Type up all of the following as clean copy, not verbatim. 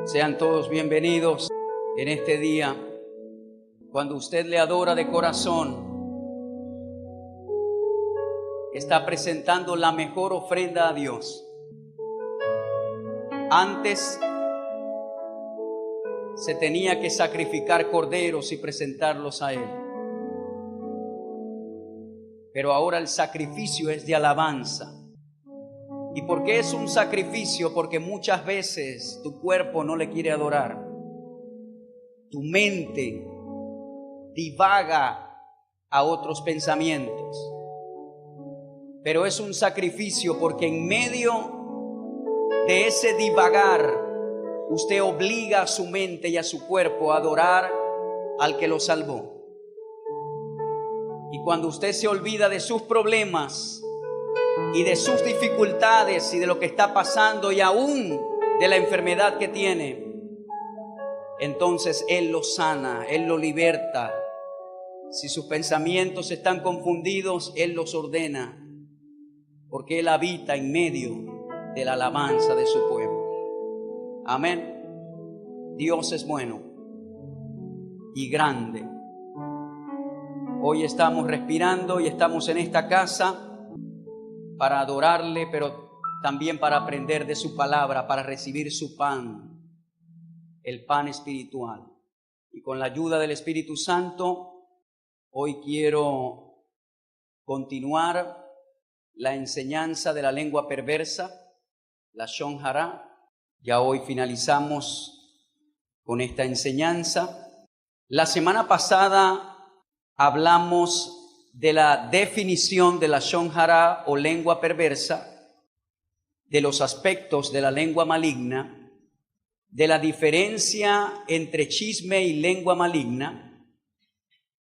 Sean todos bienvenidos en este día. Cuando usted le adora de corazón, está presentando la mejor ofrenda a Dios. Antes se tenía que sacrificar corderos y presentarlos a Él. Pero ahora el sacrificio es de alabanza. ¿Y por qué es un sacrificio? Porque muchas veces tu cuerpo no le quiere adorar. Tu mente divaga a otros pensamientos. Pero es un sacrificio porque en medio de ese divagar, usted obliga a su mente y a su cuerpo a adorar al que lo salvó. Y cuando usted se olvida de sus problemas y de sus dificultades y de lo que está pasando y aún de la enfermedad que tiene, entonces Él lo sana, Él lo liberta. Si sus pensamientos están confundidos, Él los ordena, porque Él habita en medio de la alabanza de su pueblo. Amén. Dios es bueno y grande. Hoy estamos respirando y estamos en esta casa para adorarle, pero también para aprender de su palabra, para recibir su pan, el pan espiritual. Y con la ayuda del Espíritu Santo, hoy quiero continuar la enseñanza de la lengua perversa, la Lashon Hara. Ya hoy finalizamos con esta enseñanza. La semana pasada hablamos de la definición de la Lashon Hara o lengua perversa, de los aspectos de la lengua maligna, de la diferencia entre chisme y lengua maligna.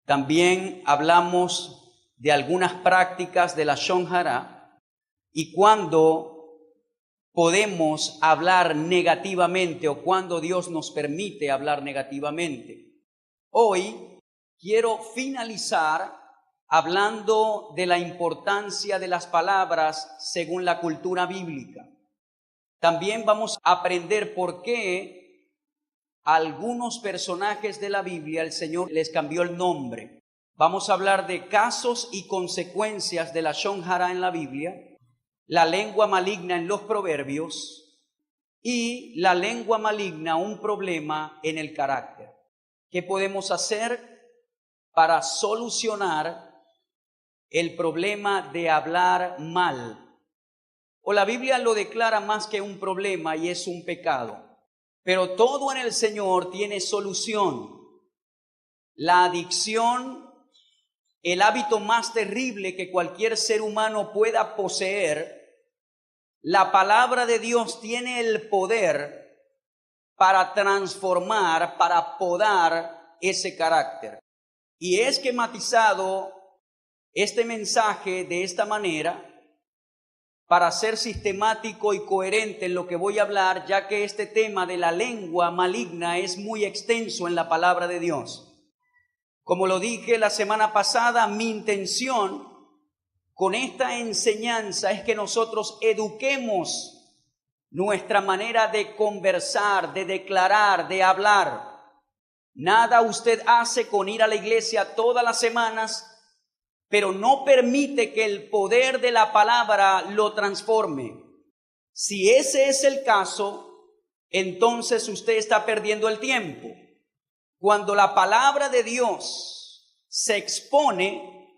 También hablamos de algunas prácticas de la Lashon Hara y cuándo podemos hablar negativamente o cuándo Dios nos permite hablar negativamente. Hoy quiero finalizar hablando de la importancia de las palabras según la cultura bíblica. También vamos a aprender por qué a algunos personajes de la Biblia el Señor les cambió el nombre. Vamos a hablar de casos y consecuencias de la Lashon Hara en la Biblia, la lengua maligna en los proverbios y la lengua maligna, un problema en el carácter. ¿Qué podemos hacer para solucionar el problema de hablar mal? O la Biblia lo declara más que un problema y es un pecado. Pero todo en el Señor tiene solución. La adicción, el hábito más terrible que cualquier ser humano pueda poseer, la palabra de Dios tiene el poder para transformar, para podar ese carácter. Y he esquematizado este mensaje de esta manera para ser sistemático y coherente en lo que voy a hablar, ya que este tema de la lengua maligna es muy extenso en la palabra de Dios. Como lo dije la semana pasada, mi intención con esta enseñanza es que nosotros eduquemos nuestra manera de conversar, de declarar, de hablar. Nada usted hace con ir a la iglesia todas las semanas, pero no permite que el poder de la palabra lo transforme. Si ese es el caso, entonces usted está perdiendo el tiempo. Cuando la palabra de Dios se expone,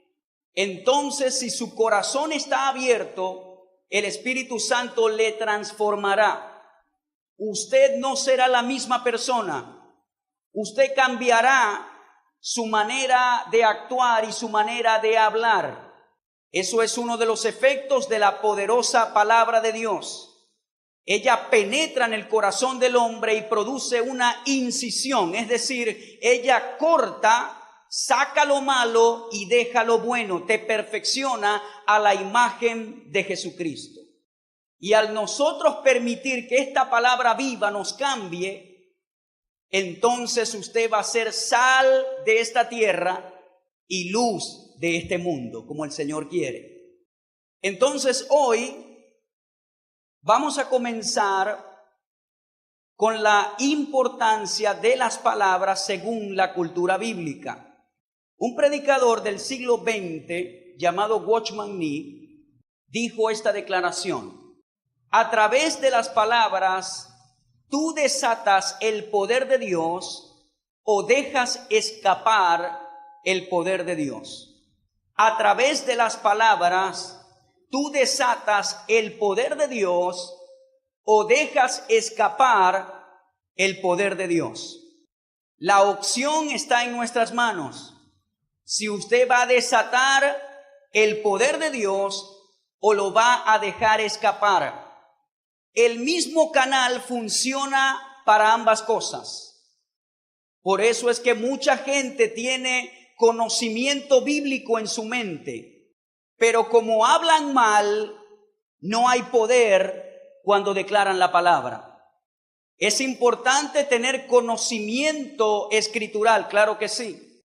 entonces si su corazón está abierto, el Espíritu Santo le transformará. Usted no será la misma persona. Usted cambiará su manera de actuar y su manera de hablar. Eso es uno de los efectos de la poderosa palabra de Dios. Ella penetra en el corazón del hombre y produce una incisión, es decir, ella corta, saca lo malo y deja lo bueno, te perfecciona a la imagen de Jesucristo. Y al nosotros permitir que esta palabra viva nos cambie, entonces usted va a ser sal de esta tierra y luz de este mundo, como el Señor quiere. Entonces hoy vamos a comenzar con la importancia de las palabras según la cultura bíblica. Un predicador del siglo XX llamado Watchman Nee dijo esta declaración: a través de las palabras tú desatas el poder de Dios o dejas escapar el poder de Dios. A través de las palabras tú desatas el poder de Dios o dejas escapar el poder de Dios. La opción está en nuestras manos. Si usted va a desatar el poder de Dios o lo va a dejar escapar. El mismo canal funciona para ambas cosas. Por eso es que mucha gente tiene conocimiento bíblico en su mente, pero como hablan mal, no hay poder cuando declaran la palabra. Es importante tener conocimiento escritural, claro que sí,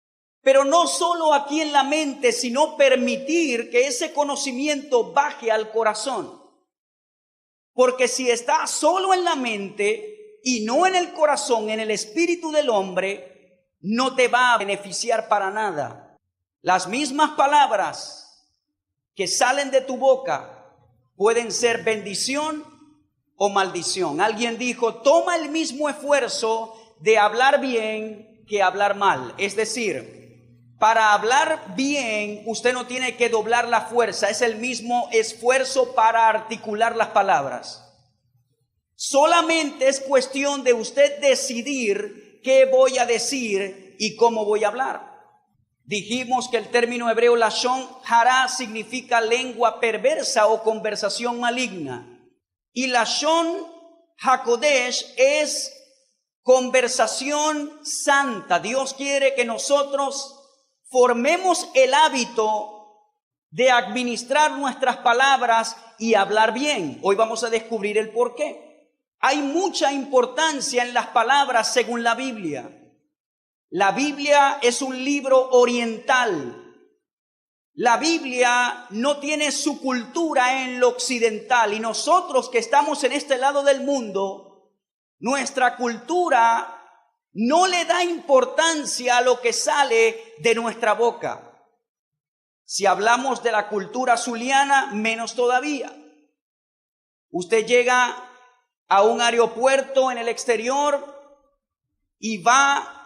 pero no solo aquí en la mente, sino permitir que ese conocimiento baje al corazón. Porque si está solo en la mente y no en el corazón, en el espíritu del hombre, no te va a beneficiar para nada. Las mismas palabras que salen de tu boca pueden ser bendición o maldición. Alguien dijo: toma el mismo esfuerzo de hablar bien que hablar mal. Es decir, para hablar bien usted no tiene que doblar la fuerza, es el mismo esfuerzo para articular las palabras. Solamente es cuestión de usted decidir qué voy a decir y cómo voy a hablar. Dijimos que el término hebreo lashon hara significa lengua perversa o conversación maligna. Y lashon hakodesh es conversación santa. Dios quiere que nosotros formemos el hábito de administrar nuestras palabras y hablar bien. Hoy vamos a descubrir el por qué. Hay mucha importancia en las palabras según la Biblia. La Biblia es un libro oriental. La Biblia no tiene su cultura en lo occidental, y nosotros que estamos en este lado del mundo, nuestra cultura no le da importancia a lo que sale de nuestra boca. Si hablamos de la cultura zuliana, menos todavía. Usted llega a un aeropuerto en el exterior y va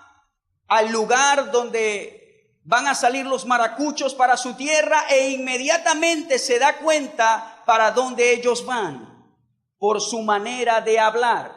al lugar donde van a salir los maracuchos para su tierra e inmediatamente se da cuenta para dónde ellos van, por su manera de hablar,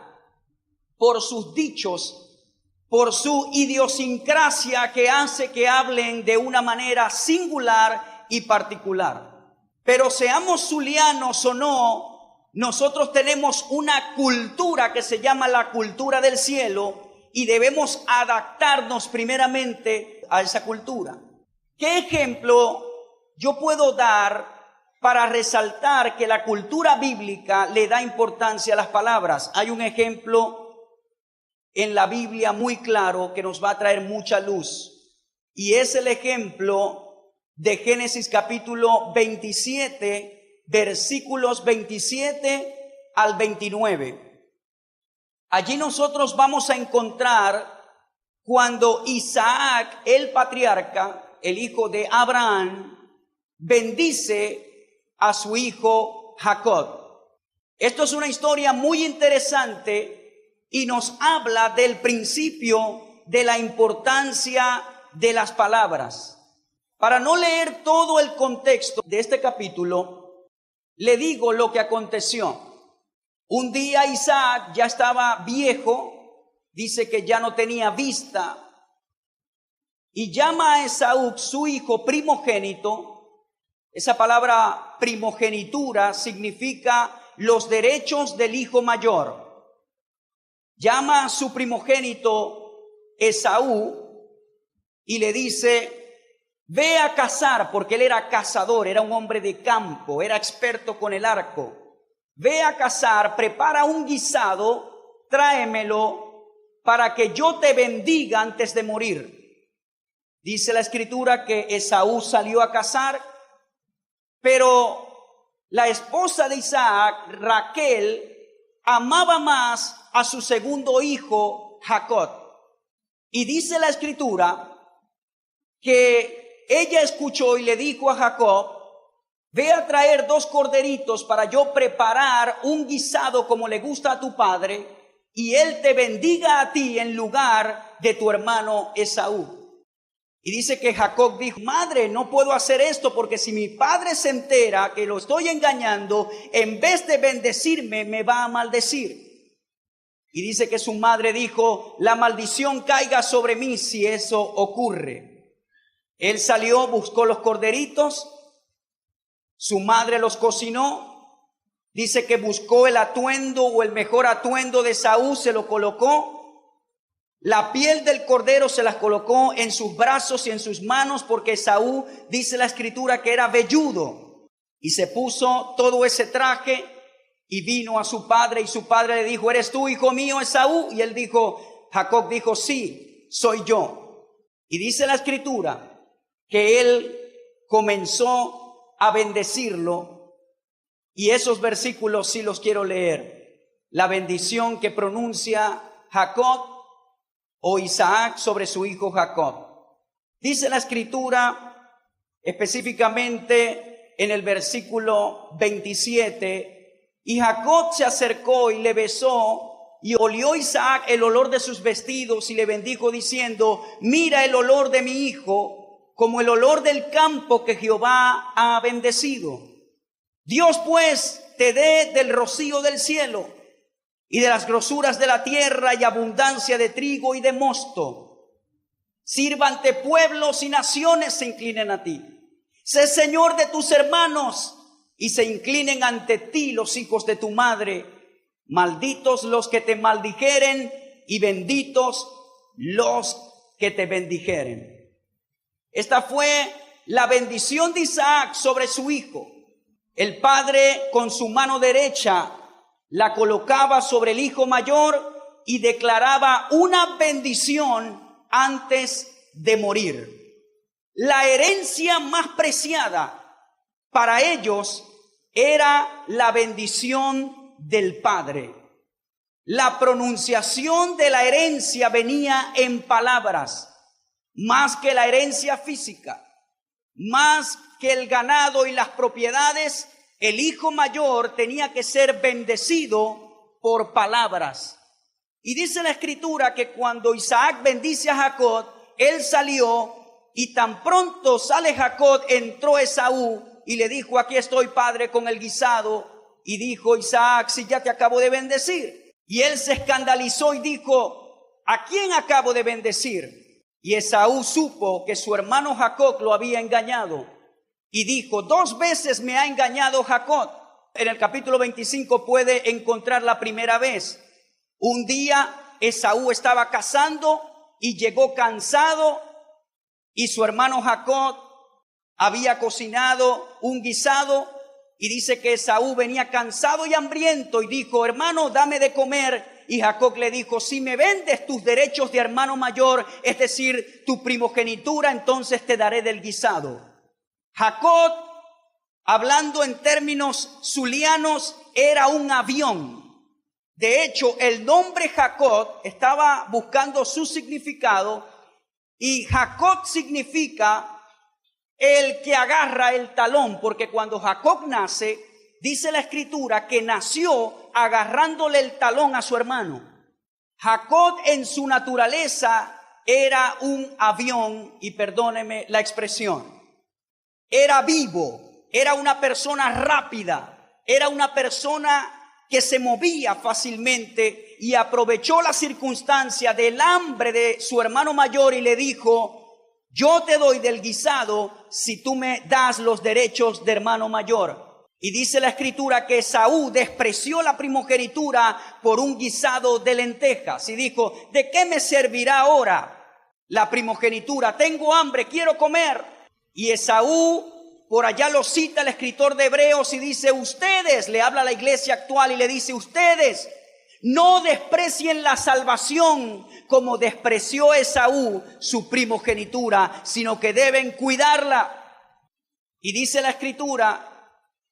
por sus dichos, por su idiosincrasia que hace que hablen de una manera singular y particular. Pero seamos zulianos o no, nosotros tenemos una cultura que se llama la cultura del cielo y debemos adaptarnos primeramente a esa cultura. ¿Qué ejemplo yo puedo dar para resaltar que la cultura bíblica le da importancia a las palabras? Hay un ejemplo en la Biblia muy claro que nos va a traer mucha luz, y es el ejemplo de Génesis capítulo 27, versículos 27 al 29. Allí nosotros vamos a encontrar cuando Isaac, el patriarca, el hijo de Abraham, bendice a su hijo Jacob. Esto es una historia muy interesante y nos habla del principio de la importancia de las palabras. Para no leer todo el contexto de este capítulo, le digo lo que aconteció. Un día Isaac ya estaba viejo, dice que ya no tenía vista, y llama a Esaú, su hijo primogénito. Esa palabra primogenitura significa los derechos del hijo mayor. Llama a su primogénito Esaú y le dice: ve a cazar, porque él era cazador, era un hombre de campo, era experto con el arco. Ve a cazar, prepara un guisado, tráemelo para que yo te bendiga antes de morir. Dice la escritura que Esaú salió a cazar, pero la esposa de Isaac, Raquel, amaba más a su segundo hijo, Jacob. Y dice la escritura que ella escuchó y le dijo a Jacob: ve a traer 2 corderitos para yo preparar un guisado como le gusta a tu padre, y él te bendiga a ti en lugar de tu hermano Esaú. Y dice que Jacob dijo: madre, no puedo hacer esto, porque si mi padre se entera que lo estoy engañando, en vez de bendecirme, me va a maldecir. Y dice que su madre dijo: la maldición caiga sobre mí si eso ocurre. Él salió, buscó los corderitos, su madre los cocinó. Dice que buscó el atuendo o el mejor atuendo de Esaú, se lo colocó. La piel del cordero se las colocó en sus brazos y en sus manos, porque Esaú, dice la escritura, que era velludo. Y se puso todo ese traje y vino a su padre, y su padre le dijo: ¿eres tú, hijo mío, Esaú? Y él dijo, Jacob dijo: sí, soy yo. Y dice la escritura que él comenzó a bendecirlo, y esos versículos sí los quiero leer. La bendición que pronuncia Jacob o Isaac sobre su hijo Jacob. Dice la escritura específicamente en el versículo 27: y Jacob se acercó y le besó, y olió Isaac el olor de sus vestidos, y le bendijo diciendo: mira el olor de mi hijo, como el olor del campo que Jehová ha bendecido. Dios pues te dé del rocío del cielo y de las grosuras de la tierra, y abundancia de trigo y de mosto. Sírvante pueblos y naciones se inclinen a ti. Sé Señor de tus hermanos, y se inclinen ante ti los hijos de tu madre. Malditos los que te maldijeren, y benditos los que te bendijeren. Esta fue la bendición de Isaac sobre su hijo. El padre con su mano derecha la colocaba sobre el hijo mayor y declaraba una bendición antes de morir. La herencia más preciada para ellos era la bendición del padre. La pronunciación de la herencia venía en palabras, más que la herencia física, más que el ganado y las propiedades. El hijo mayor tenía que ser bendecido por palabras. Y dice la escritura que cuando Isaac bendice a Jacob, él salió, y tan pronto sale Jacob, entró Esaú y le dijo: aquí estoy, padre, con el guisado. Y dijo Isaac: si ya te acabo de bendecir. Y él se escandalizó y dijo: ¿a quién acabo de bendecir? Y Esaú supo que su hermano Jacob lo había engañado. Y dijo: 2 veces me ha engañado Jacob. En el capítulo 25 puede encontrar la primera vez. Un día Esaú estaba cazando y llegó cansado, y su hermano Jacob había cocinado un guisado, y dice que Esaú venía cansado y hambriento y dijo: hermano, dame de comer. Y Jacob le dijo: si me vendes tus derechos de hermano mayor, es decir, tu primogenitura, entonces te daré del guisado. Jacob, hablando en términos zulianos, era un avión. De hecho, el nombre Jacob, estaba buscando su significado, y Jacob significa el que agarra el talón, porque cuando Jacob nace, dice la escritura que nació agarrándole el talón a su hermano. Jacob en su naturaleza era un avión, y perdóneme la expresión. Era vivo, era una persona rápida, era una persona que se movía fácilmente, y aprovechó la circunstancia del hambre de su hermano mayor y le dijo: yo te doy del guisado si tú me das los derechos de hermano mayor. Y dice la escritura que Esaú despreció la primogenitura por un guisado de lentejas y dijo: ¿de qué me servirá ahora la primogenitura? Tengo hambre, quiero comer. Y Esaú, por allá lo cita el escritor de Hebreos y dice: ustedes, le habla a la iglesia actual y le dice: ustedes no desprecien la salvación como despreció Esaú su primogenitura, sino que deben cuidarla. Y dice la escritura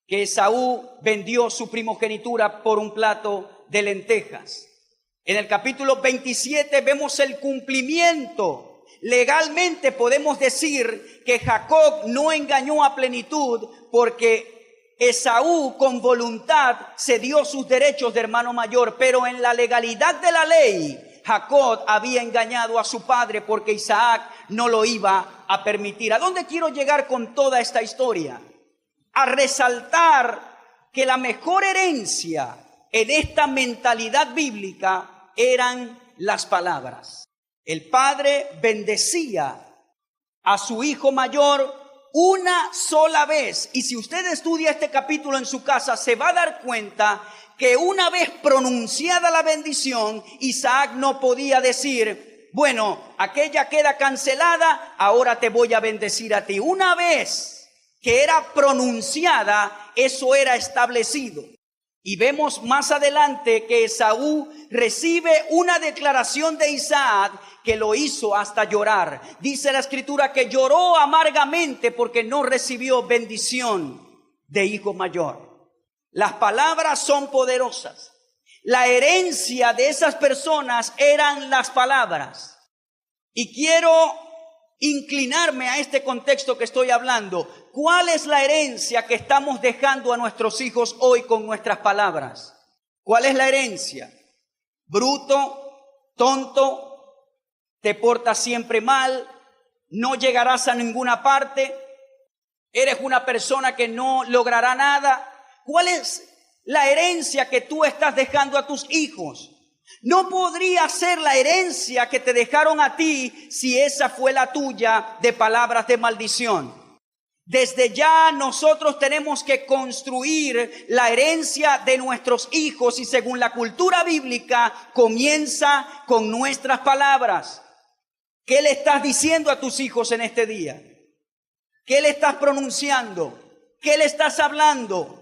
que Esaú vendió su primogenitura por un plato de lentejas. En el capítulo 27 vemos el cumplimiento. Legalmente podemos decir que Jacob no engañó a plenitud porque Esaú con voluntad cedió sus derechos de hermano mayor, pero en la legalidad de la ley, Jacob había engañado a su padre porque Isaac no lo iba a permitir. ¿A dónde quiero llegar con toda esta historia? A resaltar que la mejor herencia en esta mentalidad bíblica eran las palabras. El padre bendecía a su hijo mayor una sola vez. Y si usted estudia este capítulo en su casa, se va a dar cuenta que una vez pronunciada la bendición, Isaac no podía decir, bueno, aquella queda cancelada, ahora te voy a bendecir a ti. Una vez que era pronunciada, eso era establecido. Y vemos más adelante que Esaú recibe una declaración de Isaac que lo hizo hasta llorar. Dice la escritura que lloró amargamente porque no recibió bendición de hijo mayor. Las palabras son poderosas. La herencia de esas personas eran las palabras. Y quiero inclinarme a este contexto que estoy hablando. ¿Cuál es la herencia que estamos dejando a nuestros hijos hoy con nuestras palabras? ¿Cuál es la herencia? Bruto, tonto, te portas siempre mal, no llegarás a ninguna parte, eres una persona que no logrará nada. ¿Cuál es la herencia que tú estás dejando a tus hijos? No podría ser la herencia que te dejaron a ti si esa fue la tuya de palabras de maldición. Desde ya nosotros tenemos que construir la herencia de nuestros hijos y según la cultura bíblica comienza con nuestras palabras. ¿Qué le estás diciendo a tus hijos en este día? ¿Qué le estás pronunciando? ¿Qué le estás hablando?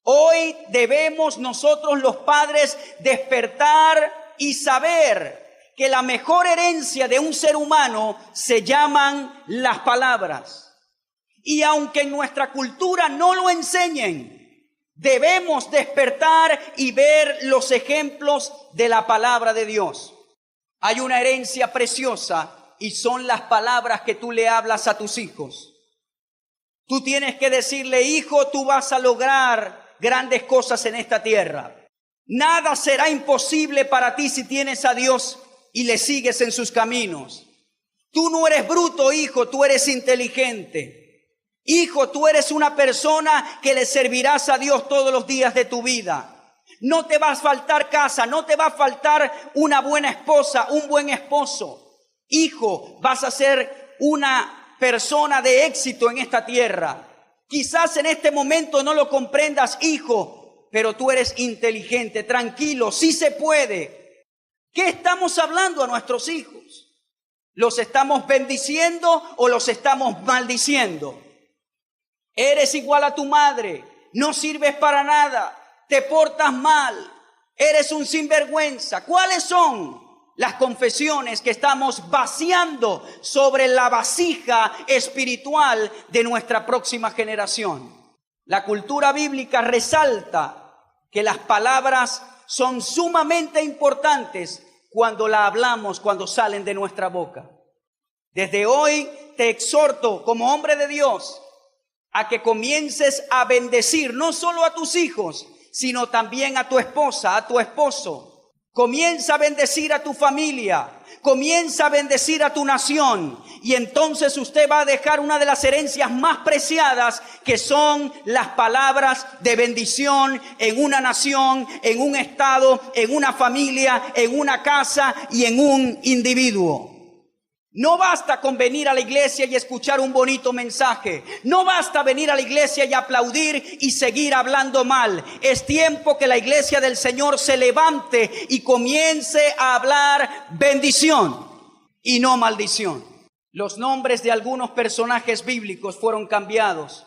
Hoy debemos nosotros los padres despertar y saber que la mejor herencia de un ser humano se llaman las palabras. Y aunque en nuestra cultura no lo enseñen, debemos despertar y ver los ejemplos de la palabra de Dios. Hay una herencia preciosa y son las palabras que tú le hablas a tus hijos. Tú tienes que decirle, hijo, tú vas a lograr grandes cosas en esta tierra. Nada será imposible para ti si tienes a Dios y le sigues en sus caminos. Tú no eres bruto, hijo, tú eres inteligente. Hijo, tú eres una persona que le servirás a Dios todos los días de tu vida. No te va a faltar casa, no te va a faltar una buena esposa, un buen esposo. Hijo, vas a ser una persona de éxito en esta tierra. Quizás en este momento no lo comprendas, hijo, pero tú eres inteligente, tranquilo, sí se puede. ¿Qué estamos hablando a nuestros hijos? ¿Los estamos bendiciendo o los estamos maldiciendo? Eres igual a tu madre, no sirves para nada, te portas mal, eres un sinvergüenza. ¿Cuáles son las confesiones que estamos vaciando sobre la vasija espiritual de nuestra próxima generación? La cultura bíblica resalta que las palabras son sumamente importantes cuando la hablamos, cuando salen de nuestra boca. Desde hoy te exhorto como hombre de Dios a que comiences a bendecir no solo a tus hijos, sino también a tu esposa, a tu esposo. Comienza a bendecir a tu familia, comienza a bendecir a tu nación. Y entonces usted va a dejar una de las herencias más preciadas, que son las palabras de bendición en una nación, en un estado, en una familia, en una casa y en un individuo. No basta con venir a la iglesia y escuchar un bonito mensaje. No basta venir a la iglesia y aplaudir y seguir hablando mal. Es tiempo que la iglesia del Señor se levante y comience a hablar bendición y no maldición. Los nombres de algunos personajes bíblicos fueron cambiados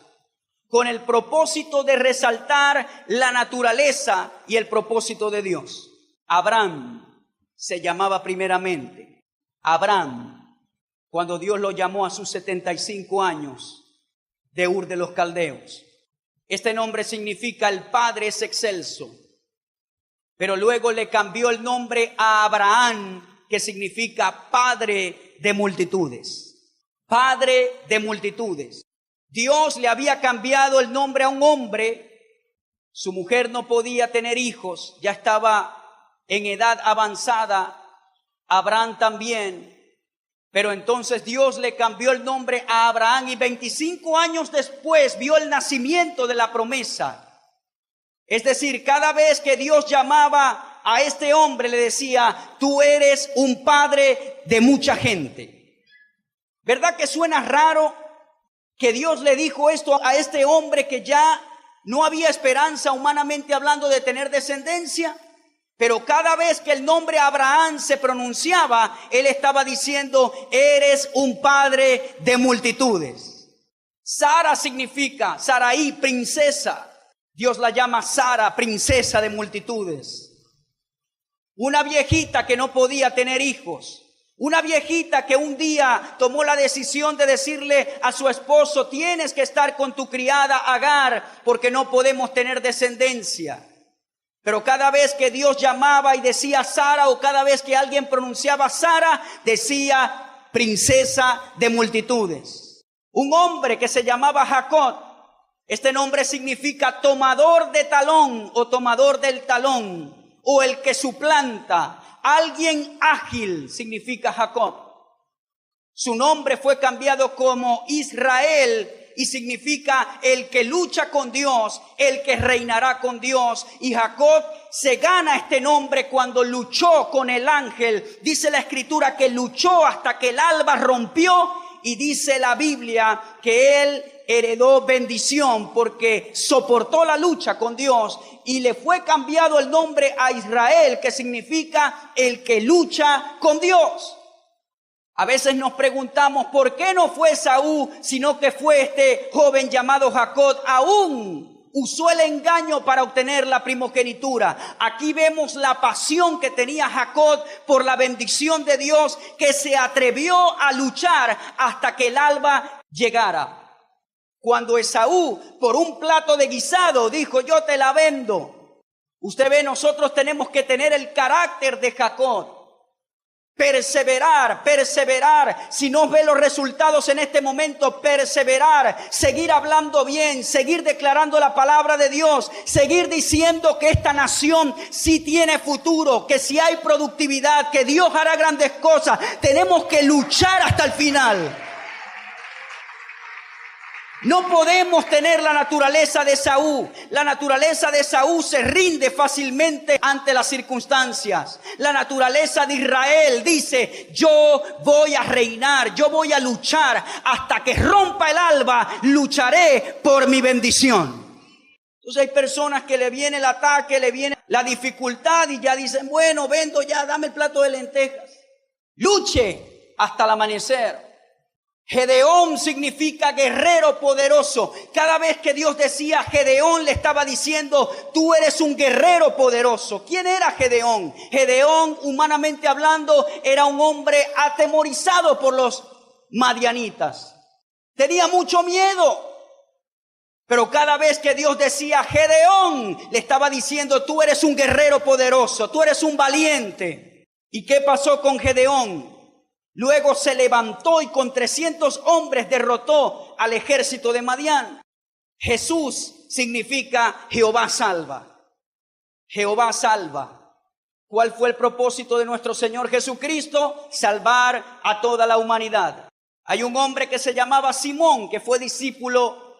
con el propósito de resaltar la naturaleza y el propósito de Dios. Abraham se llamaba primeramente Abraham, cuando Dios lo llamó a sus 75 años de Ur de los Caldeos. Este nombre significa el Padre es excelso. Pero luego le cambió el nombre a Abraham, que significa padre de multitudes. Padre de multitudes. Dios le había cambiado el nombre a un hombre. Su mujer no podía tener hijos, ya estaba en edad avanzada. Abraham también. Pero entonces Dios le cambió el nombre a Abraham y 25 años después vio el nacimiento de la promesa. Es decir, cada vez que Dios llamaba a este hombre le decía: tú eres un padre de mucha gente. ¿Verdad que suena raro que Dios le dijo esto a este hombre que ya no había esperanza humanamente hablando de tener descendencia? Pero cada vez que el nombre Abraham se pronunciaba, él estaba diciendo: eres un padre de multitudes. Sara significa, Sarai, princesa. Dios la llama Sara, princesa de multitudes. Una viejita que no podía tener hijos. Una viejita que un día tomó la decisión de decirle a su esposo: tienes que estar con tu criada Agar porque no podemos tener descendencia. Pero cada vez que Dios llamaba y decía Sara, o cada vez que alguien pronunciaba Sara, decía princesa de multitudes. Un hombre que se llamaba Jacob, este nombre significa tomador de talón o tomador del talón, o el que suplanta. Alguien ágil significa Jacob. Su nombre fue cambiado como Israel y significa el que lucha con Dios, el que reinará con Dios. Y Jacob se gana este nombre cuando luchó con el ángel. Dice la escritura que luchó hasta que el alba rompió, y dice la Biblia que él heredó bendición porque soportó la lucha con Dios, y le fue cambiado el nombre a Israel, que significa el que lucha con Dios. A veces nos preguntamos por qué no fue Esaú, sino que fue este joven llamado Jacob. Aún usó el engaño para obtener la primogenitura. Aquí vemos la pasión que tenía Jacob por la bendición de Dios, que se atrevió a luchar hasta que el alba llegara. Cuando Esaú, por un plato de guisado, dijo: yo te la vendo. Usted ve, nosotros tenemos que tener el carácter de Jacob. Perseverar. Si no ve los resultados en este momento, perseverar, seguir hablando bien, seguir declarando la palabra de Dios, seguir diciendo que esta nación sí tiene futuro, que sí hay productividad, que Dios hará grandes cosas. Tenemos que luchar hasta el final. No podemos tener la naturaleza de Esaú. La naturaleza de Esaú se rinde fácilmente ante las circunstancias. La naturaleza de Israel dice: yo voy a reinar, yo voy a luchar hasta que rompa el alba, lucharé por mi bendición. Entonces hay personas que le viene el ataque, le viene la dificultad y ya dicen: bueno, vendo ya, dame el plato de lentejas. Luche hasta el amanecer. Gedeón significa guerrero poderoso. Cada vez que Dios decía Gedeón, le estaba diciendo: tú eres un guerrero poderoso. ¿Quién era Gedeón? Gedeón, humanamente hablando, era un hombre atemorizado por los madianitas. Tenía mucho miedo. Pero cada vez que Dios decía Gedeón, le estaba diciendo: tú eres un guerrero poderoso, tú eres un valiente. ¿Y qué pasó con Gedeón? Luego se levantó y con 300 hombres derrotó al ejército de Madián. Jesús significa Jehová salva. Jehová salva. ¿Cuál fue el propósito de nuestro Señor Jesucristo? Salvar a toda la humanidad. Hay un hombre que se llamaba Simón, que fue discípulo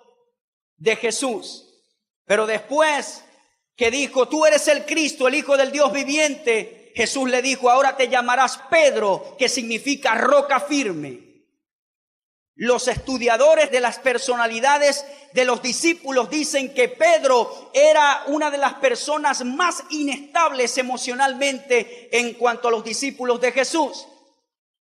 de Jesús. Pero después que dijo: tú eres el Cristo, el Hijo del Dios viviente, Jesús le dijo: ahora te llamarás Pedro, que significa roca firme. Los estudiadores de las personalidades de los discípulos dicen que Pedro era una de las personas más inestables emocionalmente en cuanto a los discípulos de Jesús.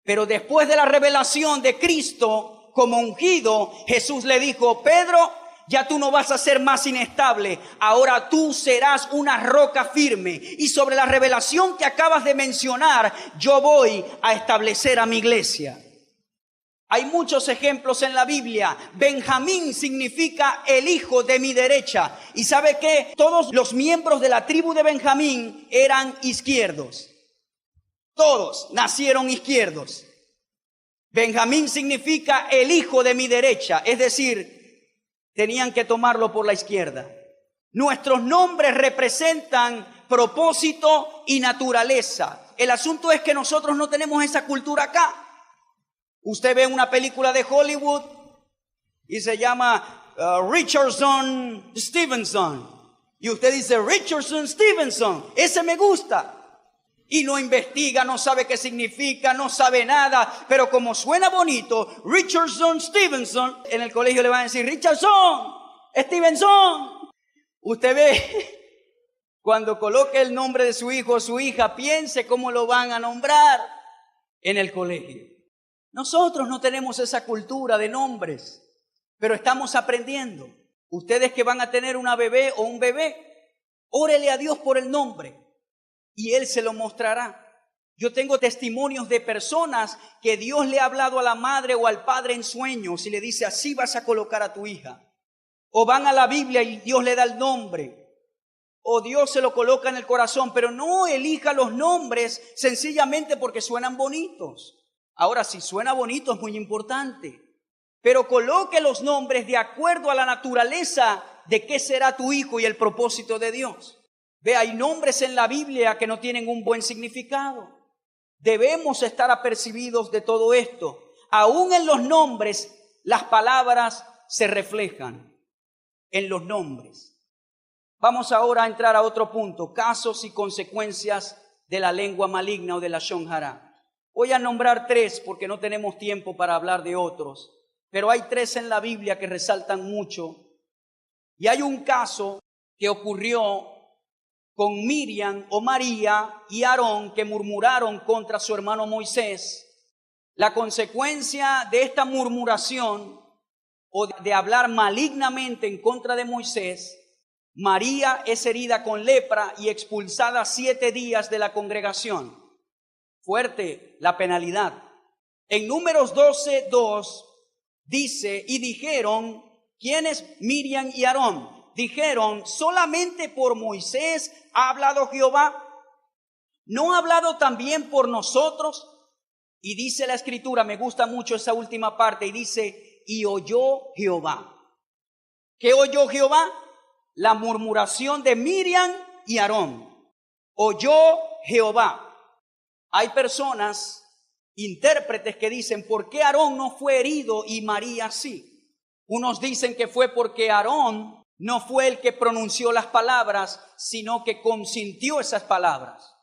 Pero después de la revelación de Cristo como ungido, Jesús le dijo: Pedro, ya tú no vas a ser más inestable, ahora tú serás una roca firme. Y sobre la revelación que acabas de mencionar, yo voy a establecer a mi iglesia. Hay muchos ejemplos en la Biblia. Benjamín significa el hijo de mi derecha. ¿Y sabe qué? Todos los miembros de la tribu de Benjamín eran izquierdos. Todos nacieron izquierdos. Benjamín significa el hijo de mi derecha. Es decir, tenían que tomarlo por la izquierda. Nuestros nombres representan propósito y naturaleza. El asunto es que nosotros no tenemos esa cultura acá. Usted ve una película de Hollywood y se llama Richardson Stevenson. Y usted dice, Richardson Stevenson, ese me gusta. Y no investiga, no sabe qué significa, no sabe nada. Pero como suena bonito, Richardson Stevenson, en el colegio le van a decir, Richardson Stevenson. Usted ve, cuando coloque el nombre de su hijo o su hija, piense cómo lo van a nombrar en el colegio. Nosotros no tenemos esa cultura de nombres, pero estamos aprendiendo. Ustedes que van a tener una bebé o un bebé, órele a Dios por el nombre y Él se lo mostrará. Yo tengo testimonios de personas que Dios le ha hablado a la madre o al padre en sueños y le dice, así vas a colocar a tu hija. O van a la Biblia y Dios le da el nombre. O Dios se lo coloca en el corazón, pero no elija los nombres sencillamente porque suenan bonitos. Ahora, si suena bonito es muy importante, pero coloque los nombres de acuerdo a la naturaleza de qué será tu hijo y el propósito de Dios. Ve, hay nombres en la Biblia que no tienen un buen significado. Debemos estar apercibidos de todo esto. Aún en los nombres, las palabras se reflejan en los nombres. Vamos ahora a entrar a otro punto, casos y consecuencias de la lengua maligna o de la Lashon Hara. Voy a nombrar 3 porque no tenemos tiempo para hablar de otros, pero hay 3 en la Biblia que resaltan mucho. Y hay un caso que ocurrió con Miriam o María y Aarón que murmuraron contra su hermano Moisés. La consecuencia de esta murmuración o de hablar malignamente en contra de Moisés, María es herida con lepra y expulsada 7 días de la congregación. Fuerte la penalidad. En Números 12:2 dice, y dijeron, ¿quién es Miriam y Aarón? Dijeron, solamente por Moisés ha hablado Jehová, ¿no ha hablado también por nosotros? Y dice la escritura, me gusta mucho esa última parte, y dice, y oyó Jehová. ¿Qué oyó Jehová? La murmuración de Miriam y Aarón. Oyó Jehová. Hay personas, intérpretes que dicen, ¿por qué Aarón no fue herido y María sí? Unos dicen que fue porque Aarón no fue el que pronunció las palabras, sino que consintió esas palabras.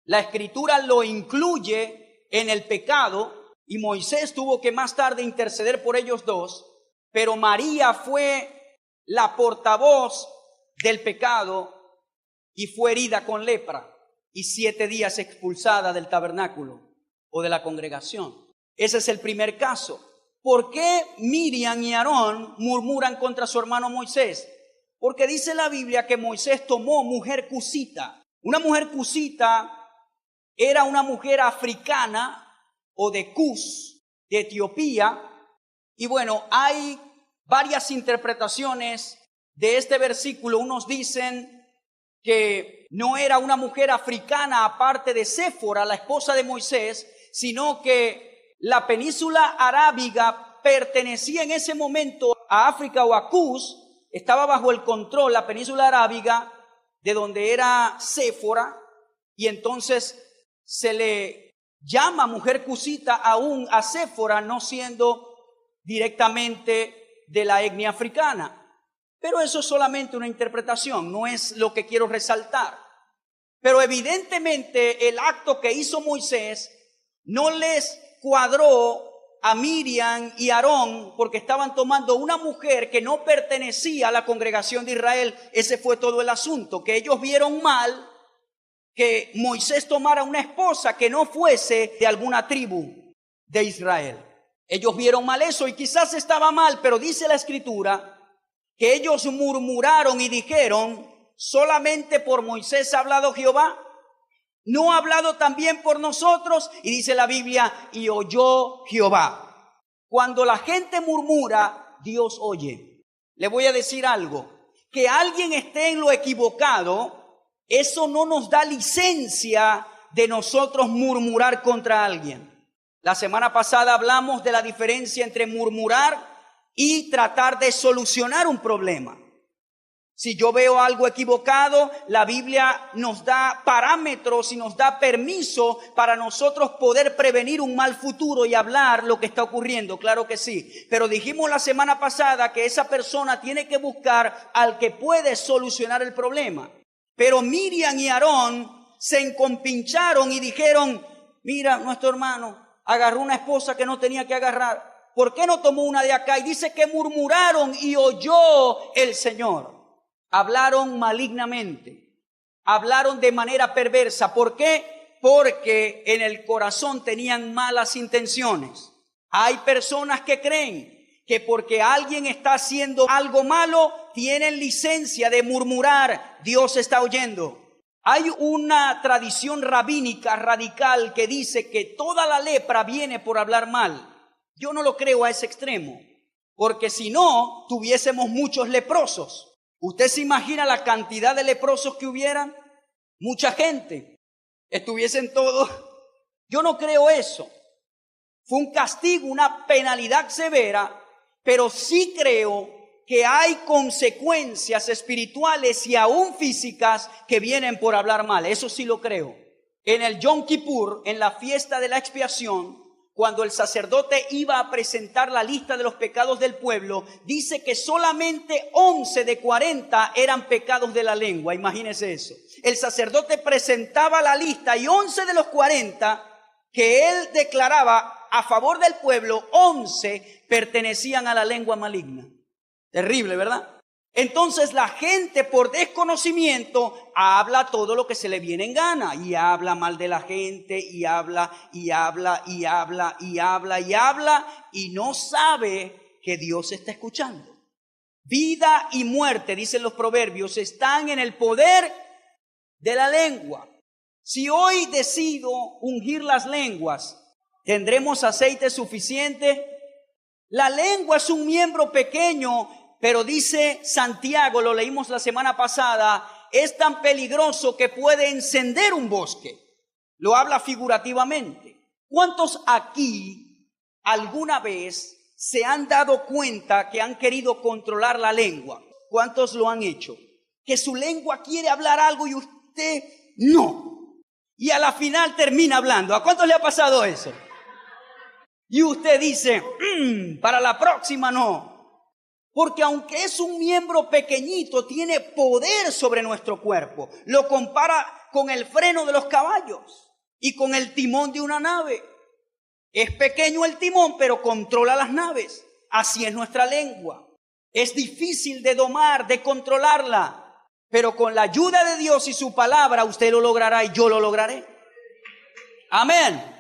La escritura lo incluye en el pecado y Moisés tuvo que más tarde interceder por ellos dos, pero María fue la portavoz del pecado y fue herida con lepra. Y 7 días expulsada del tabernáculo o de la congregación. Ese es el primer caso. ¿Por qué Miriam y Aarón murmuran contra su hermano Moisés? Porque dice la Biblia que Moisés tomó mujer cusita. Una mujer cusita era una mujer africana o de Cus, de Etiopía. Y bueno, hay varias interpretaciones de este versículo. Unos dicen que no era una mujer africana aparte de Séfora, la esposa de Moisés, sino que la península arábiga pertenecía en ese momento a África o a Cus, estaba bajo el control, la península arábiga, de donde era Séfora, y entonces se le llama mujer cusita aún a Séfora, no siendo directamente de la etnia africana. Pero eso es solamente una interpretación, no es lo que quiero resaltar. Pero evidentemente el acto que hizo Moisés no les cuadró a Miriam y Aarón porque estaban tomando una mujer que no pertenecía a la congregación de Israel. Ese fue todo el asunto, que ellos vieron mal que Moisés tomara una esposa que no fuese de alguna tribu de Israel. Ellos vieron mal eso y quizás estaba mal, pero dice la escritura que ellos murmuraron y dijeron, solamente por Moisés ha hablado Jehová, ¿no ha hablado también por nosotros? Y dice la Biblia, y oyó Jehová. Cuando la gente murmura, Dios oye. Le voy a decir algo, que alguien esté en lo equivocado, eso no nos da licencia de nosotros murmurar contra alguien. La semana pasada hablamos de la diferencia entre murmurar y tratar de solucionar un problema. Si yo veo algo equivocado, la Biblia nos da parámetros y nos da permiso para nosotros poder prevenir un mal futuro y hablar lo que está ocurriendo, claro que sí. Pero dijimos la semana pasada que esa persona tiene que buscar al que puede solucionar el problema. Pero Miriam y Aarón se encompincharon y dijeron, mira, nuestro hermano agarró una esposa que no tenía que agarrar. ¿Por qué no tomó una de acá? Y dice que murmuraron y oyó el Señor. Hablaron malignamente, hablaron de manera perversa. ¿Por qué? Porque en el corazón tenían malas intenciones. Hay personas que creen que porque alguien está haciendo algo malo, tienen licencia de murmurar, Dios está oyendo. Hay una tradición rabínica radical que dice que toda la lepra viene por hablar mal. Yo no lo creo a ese extremo, porque si no, tuviésemos muchos leprosos. ¿Usted se imagina la cantidad de leprosos que hubieran? Mucha gente. Estuviesen todos. Yo no creo eso. Fue un castigo, una penalidad severa, pero sí creo que hay consecuencias espirituales y aún físicas que vienen por hablar mal. Eso sí lo creo. En el Yom Kippur, en la fiesta de la expiación, cuando el sacerdote iba a presentar la lista de los pecados del pueblo, dice que solamente 11 de 40 eran pecados de la lengua. Imagínese eso. El sacerdote presentaba la lista y 11 de los 40 que él declaraba a favor del pueblo, 11 pertenecían a la lengua maligna. Terrible, ¿verdad? Entonces la gente por desconocimiento habla todo lo que se le viene en gana y habla mal de la gente y habla y no sabe que Dios está escuchando. Vida y muerte, dicen los proverbios, están en el poder de la lengua. Si hoy decido ungir las lenguas, ¿tendremos aceite suficiente? La lengua es un miembro pequeño, pero dice Santiago, lo leímos la semana pasada, es tan peligroso que puede encender un bosque. Lo habla figurativamente. ¿Cuántos aquí alguna vez se han dado cuenta que han querido controlar la lengua? ¿Cuántos lo han hecho? Que su lengua quiere hablar algo y usted no. Y a la final termina hablando. ¿A cuántos le ha pasado eso? Y usted dice, para la próxima no. Porque aunque es un miembro pequeñito, tiene poder sobre nuestro cuerpo. Lo compara con el freno de los caballos y con el timón de una nave. Es pequeño el timón, pero controla las naves. Así es nuestra lengua. Es difícil de domar, de controlarla. Pero con la ayuda de Dios y su palabra, usted lo logrará y yo lo lograré. Amén.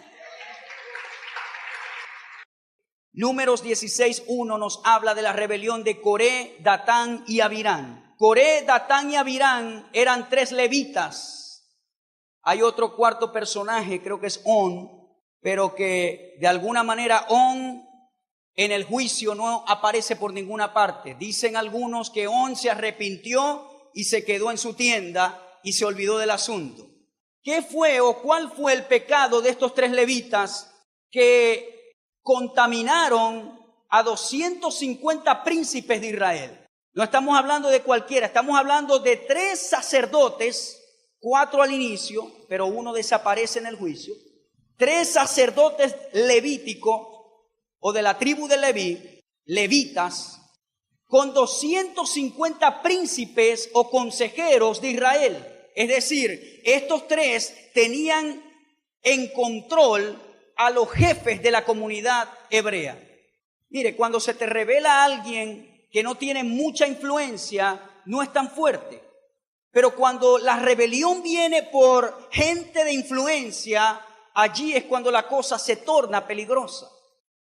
Números 16:1 nos habla de la rebelión de Coré, Datán y Abirán. Coré, Datán y Abirán eran 3 levitas. Hay otro cuarto personaje, creo que es On, pero que de alguna manera On en el juicio no aparece por ninguna parte. Dicen algunos que On se arrepintió y se quedó en su tienda y se olvidó del asunto. ¿Qué fue o cuál fue el pecado de estos 3 levitas que contaminaron a 250 príncipes de Israel? No estamos hablando de cualquiera, estamos hablando de 3 sacerdotes, 4 al inicio, pero uno desaparece en el juicio. 3 sacerdotes levíticos o de la tribu de Leví, levitas, con 250 príncipes o consejeros de Israel. Es decir, estos 3 tenían en control a los jefes de la comunidad hebrea. Mire, cuando se te revela a alguien que no tiene mucha influencia, no es tan fuerte. Pero cuando la rebelión viene por gente de influencia, allí es cuando la cosa se torna peligrosa.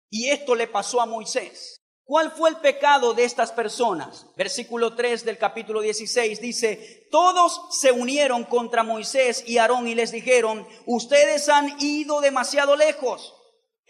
Y esto le pasó a Moisés. ¿Cuál fue el pecado de estas personas? Versículo 3 del capítulo 16 dice, todos se unieron contra Moisés y Aarón y les dijeron, ustedes han ido demasiado lejos.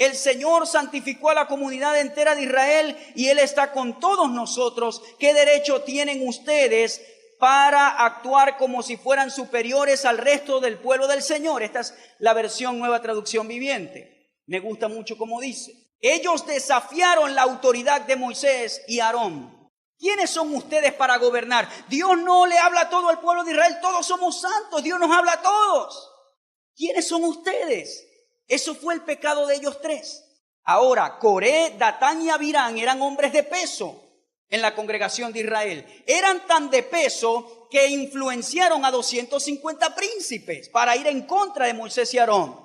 El Señor santificó a la comunidad entera de Israel y Él está con todos nosotros. ¿Qué derecho tienen ustedes para actuar como si fueran superiores al resto del pueblo del Señor? Esta es la versión Nueva Traducción Viviente. Me gusta mucho como dice. Ellos desafiaron la autoridad de Moisés y Aarón. ¿Quiénes son ustedes para gobernar? Dios no le habla a todo el pueblo de Israel. Todos somos santos. Dios nos habla a todos. ¿Quiénes son ustedes? Eso fue el pecado de ellos tres. Ahora, Coré, Datán y Abirán eran hombres de peso en la congregación de Israel. Eran tan de peso que influenciaron a 250 príncipes para ir en contra de Moisés y Aarón.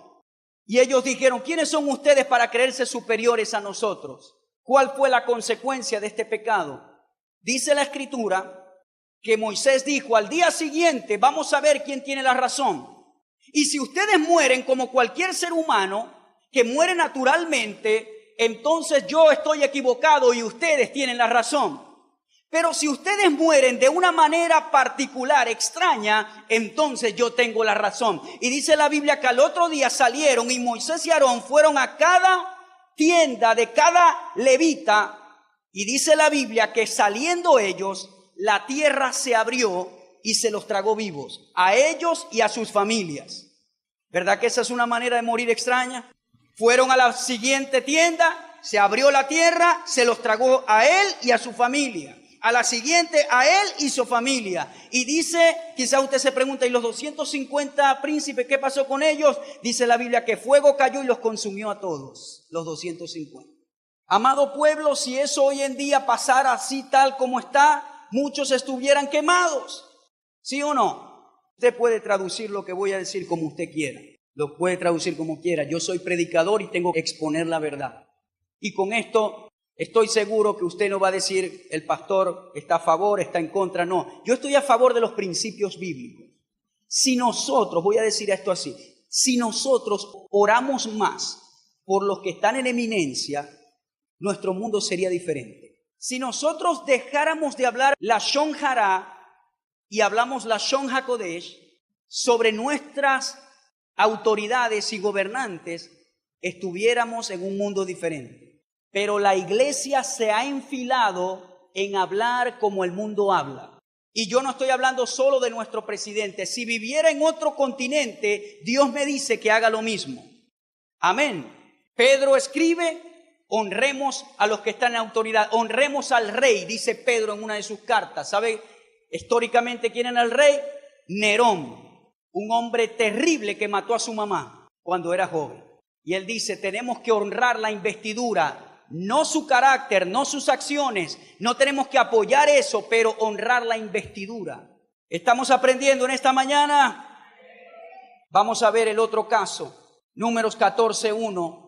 Y ellos dijeron, ¿quiénes son ustedes para creerse superiores a nosotros? ¿Cuál fue la consecuencia de este pecado? Dice la Escritura que Moisés dijo, al día siguiente vamos a ver quién tiene la razón. Y si ustedes mueren como cualquier ser humano que muere naturalmente, entonces yo estoy equivocado y ustedes tienen la razón. Pero si ustedes mueren de una manera particular, extraña, entonces yo tengo la razón. Y dice la Biblia que al otro día salieron y Moisés y Aarón fueron a cada tienda de cada levita. Y dice la Biblia que saliendo ellos, la tierra se abrió y se los tragó vivos, a ellos y a sus familias. ¿Verdad que esa es una manera de morir extraña? Fueron a la siguiente tienda, se abrió la tierra, se los tragó a él y a su familia. A la siguiente, a él y su familia. Y dice, quizá usted se pregunta, ¿y los 250 príncipes qué pasó con ellos? Dice la Biblia que fuego cayó y los consumió a todos, los 250. Amado pueblo, si eso hoy en día pasara así tal como está, muchos estuvieran quemados. ¿Sí o no? Usted puede traducir lo que voy a decir como usted quiera. Lo puede traducir como quiera. Yo soy predicador y tengo que exponer la verdad. Y con esto estoy seguro que usted no va a decir, el pastor está a favor, está en contra. No, yo estoy a favor de los principios bíblicos. Si nosotros, voy a decir esto así, si nosotros oramos más por los que están en eminencia, nuestro mundo sería diferente. Si nosotros dejáramos de hablar la Lashon Hara y hablamos la Lashon HaKodesh sobre nuestras autoridades y gobernantes, estuviéramos en un mundo diferente. Pero la iglesia se ha enfilado en hablar como el mundo habla. Y yo no estoy hablando solo de nuestro presidente. Si viviera en otro continente, Dios me dice que haga lo mismo. Amén. Pedro escribe, honremos a los que están en autoridad, honremos al rey, dice Pedro en una de sus cartas. ¿Sabe históricamente quién era el rey? Nerón, un hombre terrible que mató a su mamá cuando era joven. Y él dice, tenemos que honrar la investidura, no su carácter, no sus acciones, no tenemos que apoyar eso, pero honrar la investidura. ¿Estamos aprendiendo en esta mañana? Vamos a ver el otro caso, Números 14:1.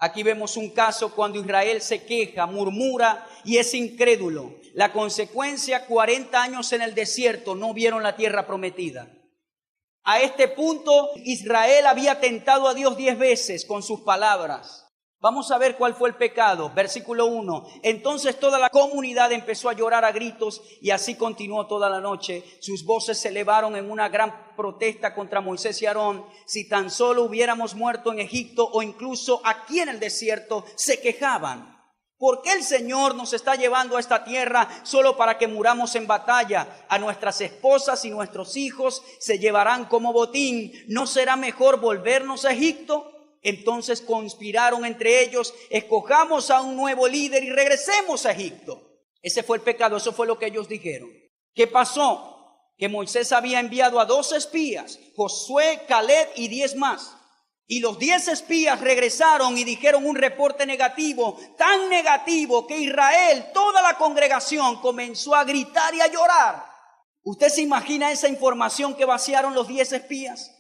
Aquí vemos un caso cuando Israel se queja, murmura y es incrédulo. La consecuencia, 40 años en el desierto, no vieron la tierra prometida. A este punto, Israel había tentado a Dios 10 veces con sus palabras. Vamos a ver cuál fue el pecado. Versículo 1. Entonces toda la comunidad empezó a llorar a gritos y así continuó toda la noche. Sus voces se elevaron en una gran protesta contra Moisés y Aarón. Si tan solo hubiéramos muerto en Egipto o incluso aquí en el desierto, se quejaban. ¿Por qué el Señor nos está llevando a esta tierra solo para que muramos en batalla? A nuestras esposas y nuestros hijos se llevarán como botín. ¿No será mejor volvernos a Egipto? Entonces conspiraron entre ellos, escojamos a un nuevo líder y regresemos a Egipto. Ese fue el pecado, eso fue lo que ellos dijeron. ¿Qué pasó? Que Moisés había enviado a 2 espías, Josué, Caleb y 10 más. Y los 10 espías regresaron y dijeron un reporte negativo, tan negativo que Israel, toda la congregación comenzó a gritar y a llorar. ¿Usted se imagina esa información que vaciaron los 10 espías?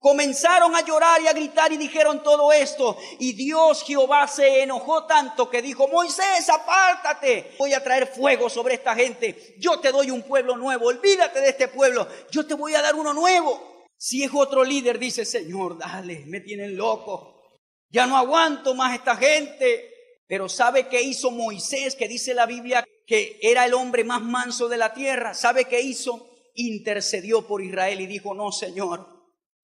Comenzaron a llorar y a gritar y dijeron todo esto. Y Dios Jehová se enojó tanto que dijo, Moisés, apártate. Voy a traer fuego sobre esta gente. Yo te doy un pueblo nuevo. Olvídate de este pueblo. Yo te voy a dar uno nuevo. Si es otro líder, dice, Señor, dale, me tienen loco. Ya no aguanto más esta gente. Pero ¿sabe qué hizo Moisés? Que dice la Biblia que era el hombre más manso de la tierra. ¿Sabe qué hizo? Intercedió por Israel y dijo, no, Señor.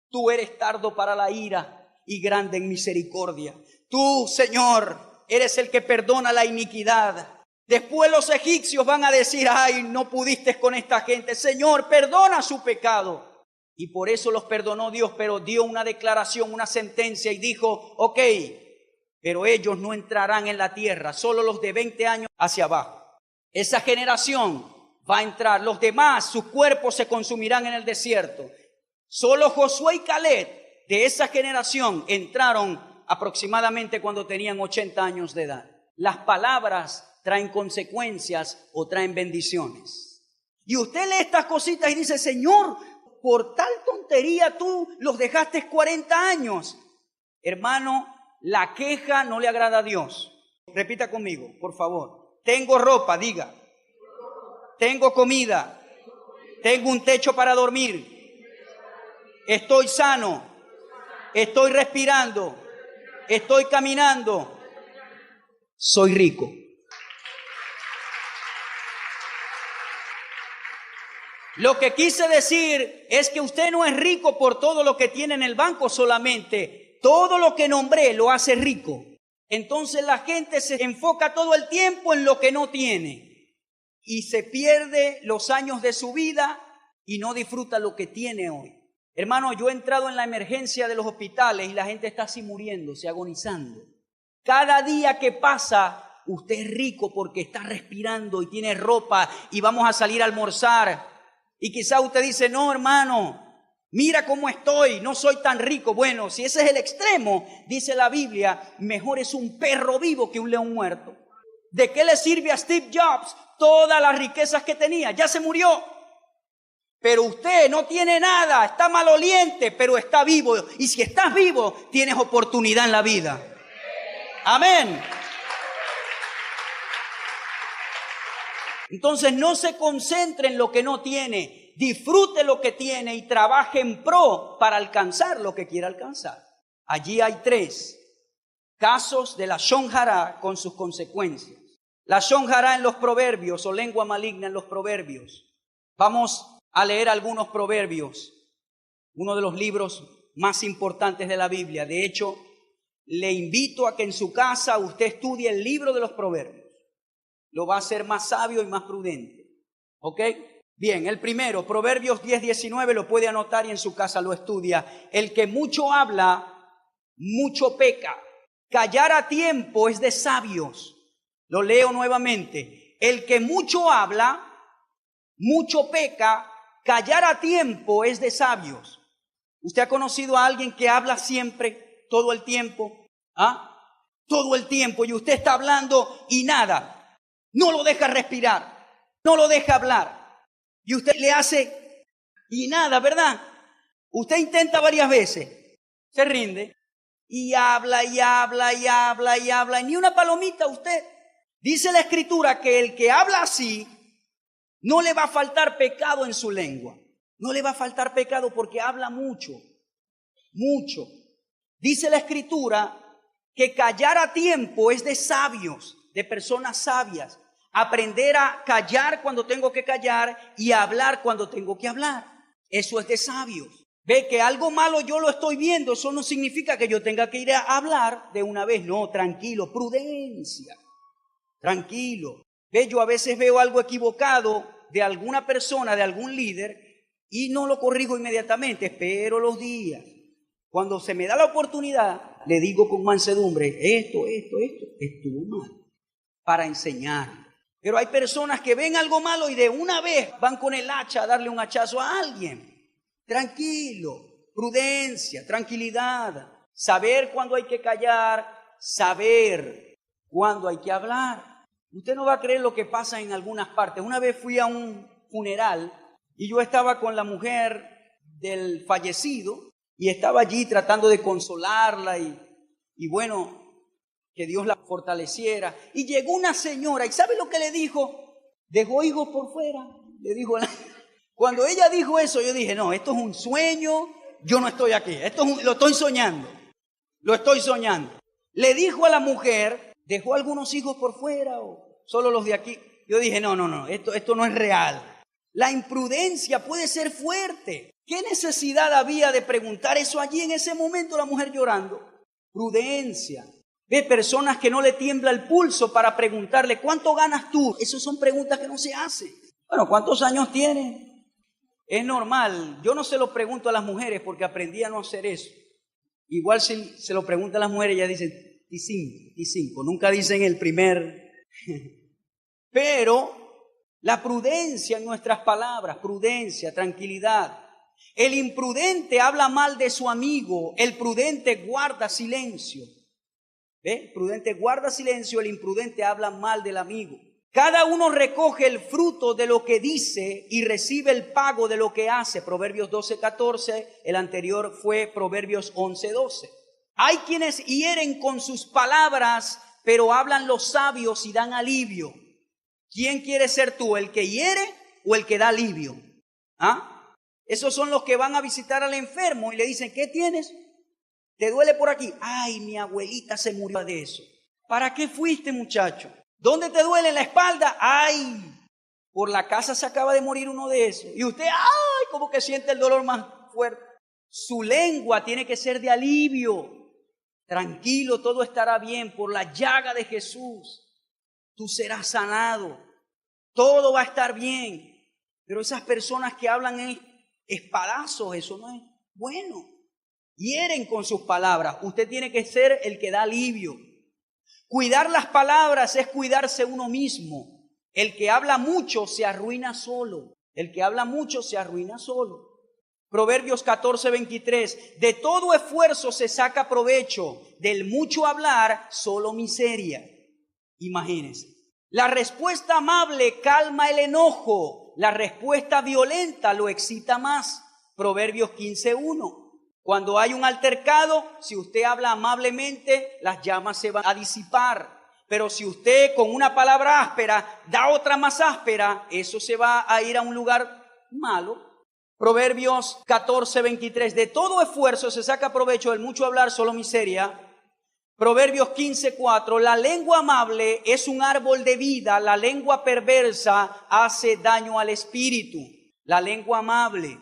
Tú eres tardo para la ira y grande en misericordia. Tú, Señor, eres el que perdona la iniquidad. Después los egipcios van a decir, ay, no pudiste con esta gente. Señor, perdona su pecado. Y por eso los perdonó Dios, pero dio una declaración, una sentencia y dijo, ok, pero ellos no entrarán en la tierra, solo los de 20 años hacia abajo. Esa generación va a entrar, los demás, sus cuerpos se consumirán en el desierto. Solo Josué y Caleb de esa generación entraron aproximadamente cuando tenían 80 años de edad. Las palabras traen consecuencias o traen bendiciones. Y usted lee estas cositas y dice, Señor, por tal tontería tú los dejaste 40 años. Hermano, la queja no le agrada a Dios. Repita conmigo, por favor. Tengo ropa, diga. Tengo comida. Tengo un techo para dormir. Estoy sano. Estoy respirando. Estoy caminando. Soy rico. Lo que quise decir es que usted no es rico por todo lo que tiene en el banco solamente. Todo lo que nombré lo hace rico. Entonces la gente se enfoca todo el tiempo en lo que no tiene y se pierde los años de su vida y no disfruta lo que tiene hoy. Hermano, yo he entrado en la emergencia de los hospitales y la gente está así muriéndose, agonizando. Cada día que pasa, usted es rico porque está respirando y tiene ropa y vamos a salir a almorzar. Y quizá usted dice, no, hermano, mira cómo estoy, no soy tan rico. Bueno, si ese es el extremo, dice la Biblia, mejor es un perro vivo que un león muerto. ¿De qué le sirve a Steve Jobs todas las riquezas que tenía? Ya se murió. Pero usted no tiene nada, está maloliente, pero está vivo. Y si estás vivo, tienes oportunidad en la vida. Amén. Entonces no se concentre en lo que no tiene, disfrute lo que tiene y trabaje en pro para alcanzar lo que quiera alcanzar. Allí hay 3 casos de la Shon Hará con sus consecuencias. La Shon Hará en los proverbios o lengua maligna en los proverbios. Vamos a leer algunos proverbios, uno de los libros más importantes de la Biblia. De hecho, le invito a que en su casa usted estudie el libro de los proverbios. Lo va a hacer más sabio y más prudente. ¿Ok? Bien, el primero, Proverbios 10:19, lo puede anotar y en su casa lo estudia. El que mucho habla, mucho peca. Callar a tiempo es de sabios. Lo leo nuevamente. El que mucho habla, mucho peca. Callar a tiempo es de sabios. ¿Usted ha conocido a alguien que habla siempre, todo el tiempo? ¿Ah? Todo el tiempo y usted está hablando y nada. No lo deja respirar, no lo deja hablar. Y usted le hace y nada, ¿verdad? Usted intenta varias veces, se rinde y habla y habla y habla y habla. Y ni una palomita usted. Dice la Escritura que el que habla así, no le va a faltar pecado en su lengua. No le va a faltar pecado porque habla mucho, mucho. Dice la Escritura que callar a tiempo es de sabios, de personas sabias. Aprender a callar cuando tengo que callar y a hablar cuando tengo que hablar. Eso es de sabios. Ve que algo malo yo lo estoy viendo, eso no significa que yo tenga que ir a hablar de una vez. No, tranquilo, prudencia. Tranquilo. Ve, yo a veces veo algo equivocado de alguna persona, de algún líder, y no lo corrijo inmediatamente, espero los días. Cuando se me da la oportunidad, le digo con mansedumbre, esto estuvo mal, para enseñar. Pero hay personas que ven algo malo y de una vez van con el hacha a darle un hachazo a alguien. Tranquilo, prudencia, tranquilidad, saber cuándo hay que callar, saber cuándo hay que hablar. Usted no va a creer lo que pasa en algunas partes. Una vez fui a un funeral y yo estaba con la mujer del fallecido y estaba allí tratando de consolarla y bueno, que Dios la fortaleciera. Y llegó una señora, ¿y sabe lo que le dijo? Dejó hijos por fuera. Le dijo, cuando ella dijo eso, yo dije, no, esto es un sueño, yo no estoy aquí, lo estoy soñando, lo estoy soñando. Le dijo a la mujer, ¿dejó algunos hijos por fuera o solo los de aquí? Yo dije, no, esto no es real. La imprudencia puede ser fuerte. ¿Qué necesidad había de preguntar eso allí en ese momento, la mujer llorando? Prudencia. Ve personas que no le tiembla el pulso para preguntarle, ¿cuánto ganas tú? Esas son preguntas que no se hacen. Bueno, ¿cuántos años tienes? Es normal. Yo no se lo pregunto a las mujeres porque aprendí a no hacer eso. Igual si se lo preguntan a las mujeres, ellas dicen, T5. Nunca dicen el primer. Pero la prudencia en nuestras palabras, prudencia, tranquilidad. El imprudente habla mal de su amigo, el prudente guarda silencio. ¿Ve? El prudente guarda silencio, el imprudente habla mal del amigo. Cada uno recoge el fruto de lo que dice y recibe el pago de lo que hace. Proverbios 12:14, el anterior fue Proverbios 11:12. Hay quienes hieren con sus palabras, pero hablan los sabios y dan alivio. ¿Quién quiere ser tú, el que hiere o el que da alivio? ¿Ah? Esos son los que van a visitar al enfermo y le dicen, ¿qué tienes? ¿Te duele por aquí? Ay, mi abuelita se murió de eso. ¿Para qué fuiste, muchacho? ¿Dónde te duele la espalda? Ay, por la casa se acaba de morir uno de esos. Y usted, ay, como que siente el dolor más fuerte. Su lengua tiene que ser de alivio. Tranquilo, todo estará bien. Por la llaga de Jesús, tú serás sanado. Todo va a estar bien. Pero esas personas que hablan en espadazos, eso no es bueno. Hieren con sus palabras. Usted tiene que ser el que da alivio. Cuidar las palabras es cuidarse uno mismo. El que habla mucho se arruina solo. El que habla mucho se arruina solo. Proverbios 14:23. De todo esfuerzo se saca provecho. Del mucho hablar, solo miseria. Imagínense. La respuesta amable calma el enojo. La respuesta violenta lo excita más. Proverbios 15:1. Cuando hay un altercado, si usted habla amablemente, las llamas se van a disipar. Pero si usted con una palabra áspera da otra más áspera, eso se va a ir a un lugar malo. Proverbios 14:23. De todo esfuerzo se saca provecho, del mucho hablar solo miseria. Proverbios 15:4. La lengua amable es un árbol de vida, la lengua perversa hace daño al espíritu. La lengua amable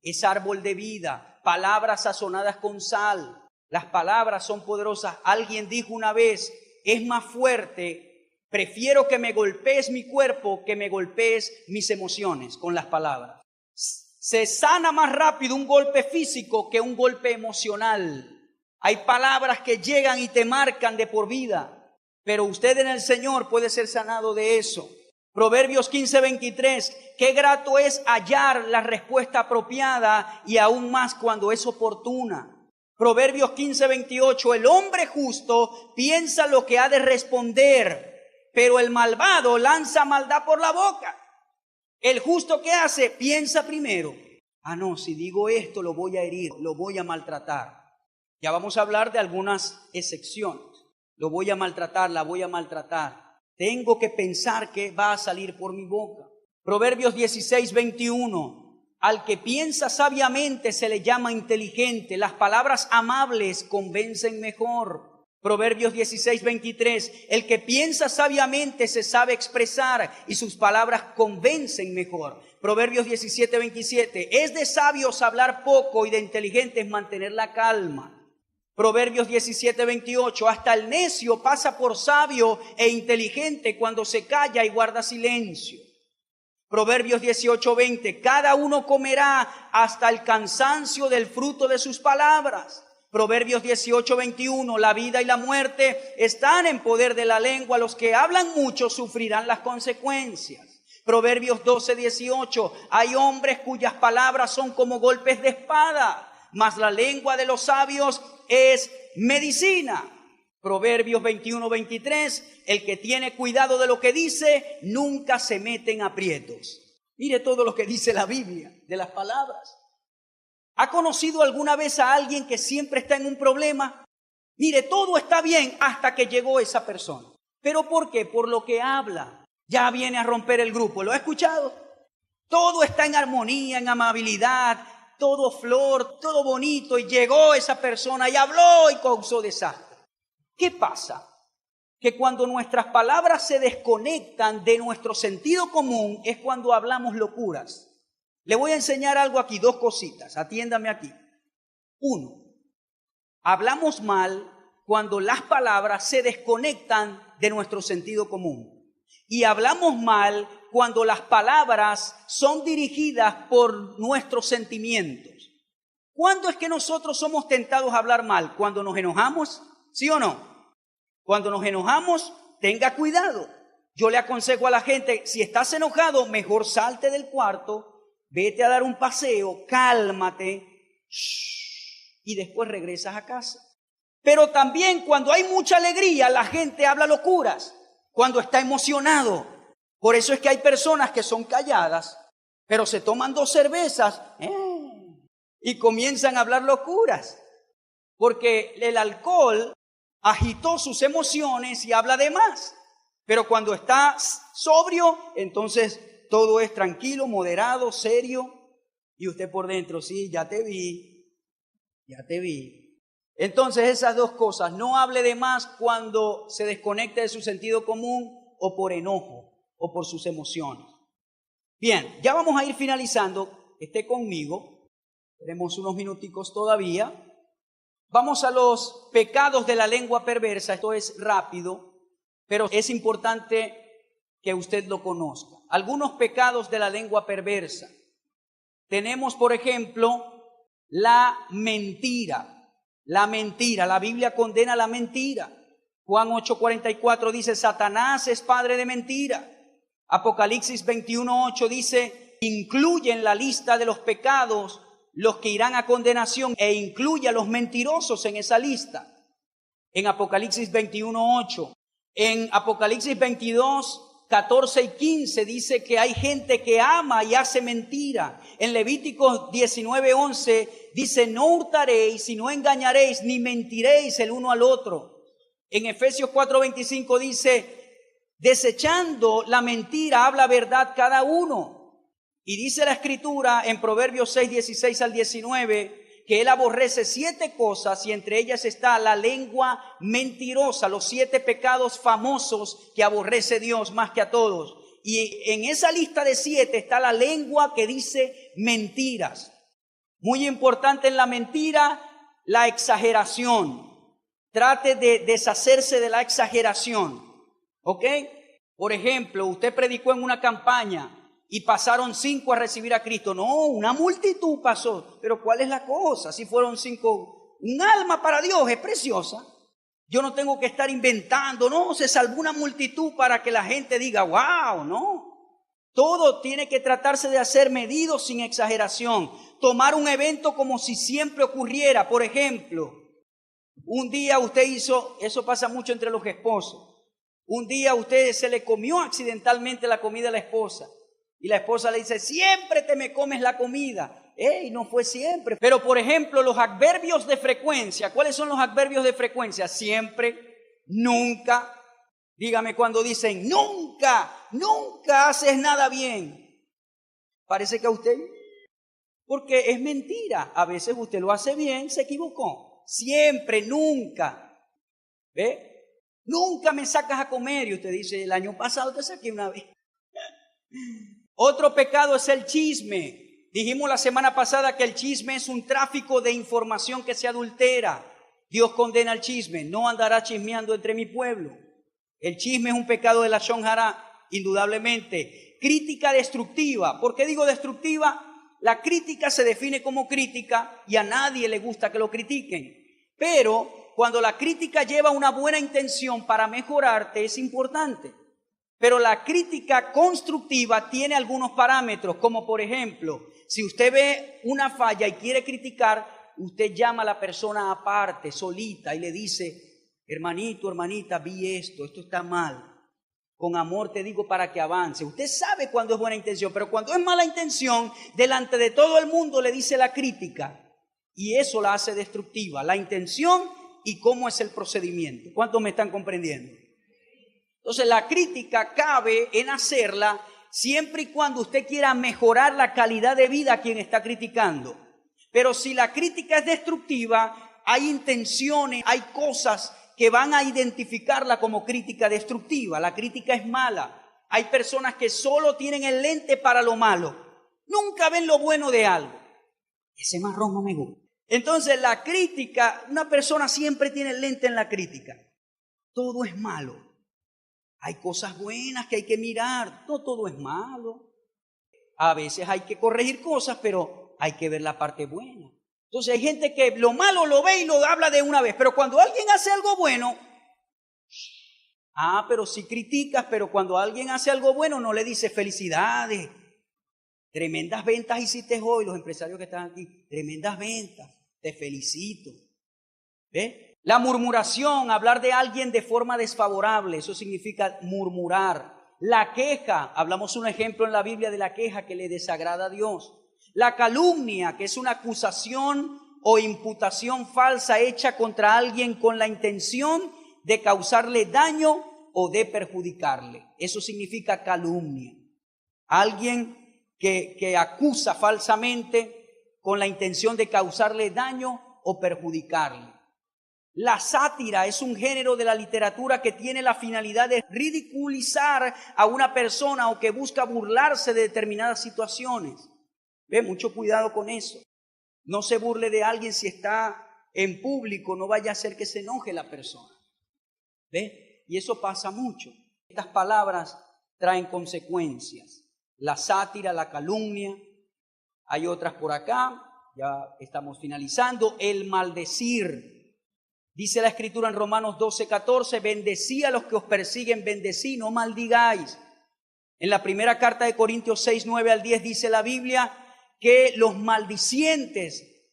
es árbol de vida. Palabras sazonadas con sal. Las palabras son poderosas. Alguien dijo una vez, es más fuerte, prefiero que me golpees mi cuerpo que me golpees mis emociones con las palabras. Se sana más rápido un golpe físico que un golpe emocional. Hay palabras que llegan y te marcan de por vida, pero usted en el Señor puede ser sanado de eso. Proverbios 15:23, qué grato es hallar la respuesta apropiada y aún más cuando es oportuna. Proverbios 15:28, el hombre justo piensa lo que ha de responder, pero el malvado lanza maldad por la boca. El justo, ¿qué hace? Piensa primero. No, si digo esto lo voy a herir, lo voy a maltratar. Ya vamos a hablar de algunas excepciones. Lo voy a maltratar, la voy a maltratar. Tengo que pensar que va a salir por mi boca. Proverbios 16:21. Al que piensa sabiamente se le llama inteligente. Las palabras amables convencen mejor. Proverbios 16:23. El que piensa sabiamente se sabe expresar y sus palabras convencen mejor. Proverbios 17:27. Es de sabios hablar poco y de inteligentes mantener la calma. Proverbios 17:28, hasta el necio pasa por sabio e inteligente cuando se calla y guarda silencio. Proverbios 18:20, cada uno comerá hasta el cansancio del fruto de sus palabras. Proverbios 18:21, la vida y la muerte están en poder de la lengua, los que hablan mucho sufrirán las consecuencias. Proverbios 12:18, hay hombres cuyas palabras son como golpes de espada, mas la lengua de los sabios es medicina. Proverbios 21:23, el que tiene cuidado de lo que dice, nunca se mete en aprietos. Mire todo lo que dice la Biblia de las palabras. ¿Ha conocido alguna vez a alguien que siempre está en un problema? Mire, todo está bien hasta que llegó esa persona. ¿Pero por qué? Por lo que habla. Ya viene a romper el grupo. ¿Lo ha escuchado? Todo está en armonía, en amabilidad, todo flor, todo bonito, y llegó esa persona y habló y causó desastre. ¿Qué pasa? que cuando nuestras palabras se desconectan de nuestro sentido común es cuando hablamos locuras. Le voy a enseñar algo aquí, 2 cositas, atiéndame aquí. 1, hablamos mal cuando las palabras se desconectan de nuestro sentido común. Y hablamos mal cuando las palabras son dirigidas por nuestros sentimientos. ¿Cuándo es que nosotros somos tentados a hablar mal? ¿Cuando nos enojamos? ¿Sí o no? Cuando nos enojamos, tenga cuidado. Yo le aconsejo a la gente, si estás enojado, mejor salte del cuarto, vete a dar un paseo, cálmate, y después regresas a casa. Pero también cuando hay mucha alegría, la gente habla locuras, cuando está emocionado. Por eso es que hay personas que son calladas, pero se toman 2 cervezas y comienzan a hablar locuras, porque el alcohol agitó sus emociones y habla de más. Pero cuando está sobrio, entonces todo es tranquilo, moderado, serio. Y usted por dentro, sí, ya te vi. Entonces esas 2 cosas, no hable de más cuando se desconecta de su sentido común o por enojo o por sus emociones. Bien, ya vamos a ir finalizando. Esté conmigo. Tenemos unos minuticos todavía. Vamos a los pecados de la lengua perversa. Esto es rápido, pero es importante que usted lo conozca. Algunos pecados de la lengua perversa. Tenemos, por ejemplo, la mentira. La mentira. La Biblia condena la mentira. Juan 8:44 dice, Satanás es padre de mentira. Apocalipsis 21:8 dice, incluye en la lista de los pecados los que irán a condenación e incluye a los mentirosos en esa lista. En Apocalipsis 21:8. En Apocalipsis 22:14 y 15 dice que hay gente que ama y hace mentira. En Levíticos 19:11 dice, no hurtaréis y no engañaréis ni mentiréis el uno al otro. En Efesios 4:25 dice, desechando la mentira, habla verdad cada uno. Y dice la Escritura en Proverbios 6:16 al 19, que Él aborrece 7 cosas y entre ellas está la lengua mentirosa, los 7 pecados famosos que aborrece Dios más que a todos. Y en esa lista de 7 está la lengua que dice mentiras. Muy importante en la mentira, la exageración. Trate de deshacerse de la exageración. ¿Ok? Por ejemplo, usted predicó en una campaña y pasaron 5 a recibir a Cristo. No, una multitud pasó. Pero ¿cuál es la cosa? Si fueron 5, un alma para Dios es preciosa. Yo no tengo que estar inventando, no, se salvó una multitud para que la gente diga, wow, no. Todo tiene que tratarse de hacer medido sin exageración. Tomar un evento como si siempre ocurriera. Por ejemplo, un día usted hizo, eso pasa mucho entre los esposos. Un día usted se le comió accidentalmente la comida a la esposa. Y la esposa le dice, siempre te me comes la comida. No fue siempre. Pero por ejemplo, los adverbios de frecuencia. ¿Cuáles son los adverbios de frecuencia? Siempre, nunca. Dígame cuando dicen, nunca, nunca haces nada bien. Parece que a usted, porque es mentira. A veces usted lo hace bien, se equivocó. Siempre, nunca. ¿Ve? Nunca me sacas a comer. Y usted dice, el año pasado te saqué una vez. Otro pecado es el chisme. Dijimos la semana pasada que el chisme es un tráfico de información que se adultera. Dios condena el chisme. No andará chismeando entre mi pueblo. El chisme es un pecado de la Lashon Hara, indudablemente. Crítica destructiva. ¿Por qué digo destructiva? La crítica se define como crítica y a nadie le gusta que lo critiquen. Pero cuando la crítica lleva una buena intención para mejorarte, es importante. Pero la crítica constructiva tiene algunos parámetros, como por ejemplo, si usted ve una falla y quiere criticar, usted llama a la persona aparte, solita, y le dice, hermanito, hermanita, vi esto está mal. Con amor te digo para que avance. Usted sabe cuando es buena intención, pero cuando es mala intención, delante de todo el mundo le dice la crítica. Y eso la hace destructiva, la intención y cómo es el procedimiento. ¿Cuántos me están comprendiendo? Entonces la crítica cabe en hacerla siempre y cuando usted quiera mejorar la calidad de vida a quien está criticando. Pero si la crítica es destructiva, hay intenciones, hay cosas que van a identificarla como crítica destructiva. La crítica es mala. Hay personas que solo tienen el lente para lo malo. Nunca ven lo bueno de algo. Ese marrón no me gusta. Entonces la crítica, una persona siempre tiene el lente en la crítica. Todo es malo. Hay cosas buenas que hay que mirar. No todo es malo. A veces hay que corregir cosas, pero hay que ver la parte buena. Entonces hay gente que lo malo lo ve y lo habla de una vez. Pero cuando alguien hace algo bueno, pero si criticas, pero cuando alguien hace algo bueno no le dices felicidades. Tremendas ventas hiciste hoy, los empresarios que están aquí. Tremendas ventas. Te felicito. ¿Ves? La murmuración, hablar de alguien de forma desfavorable, eso significa murmurar. La queja, hablamos un ejemplo en la Biblia de la queja que le desagrada a Dios. La calumnia, que es una acusación o imputación falsa hecha contra alguien con la intención de causarle daño o de perjudicarle. Eso significa calumnia. Alguien que acusa falsamente con la intención de causarle daño o perjudicarle. La sátira es un género de la literatura que tiene la finalidad de ridiculizar a una persona o que busca burlarse de determinadas situaciones. Ve, mucho cuidado con eso. No se burle de alguien si está en público, no vaya a hacer que se enoje la persona. ¿Ve? Y eso pasa mucho. Estas palabras traen consecuencias. La sátira, la calumnia. Hay otras por acá, ya estamos finalizando. El maldecir. Dice la Escritura en Romanos 12:14, bendecí a los que os persiguen, bendecí, no maldigáis. En la primera carta de Corintios 6:9-10 dice la Biblia que los maldicientes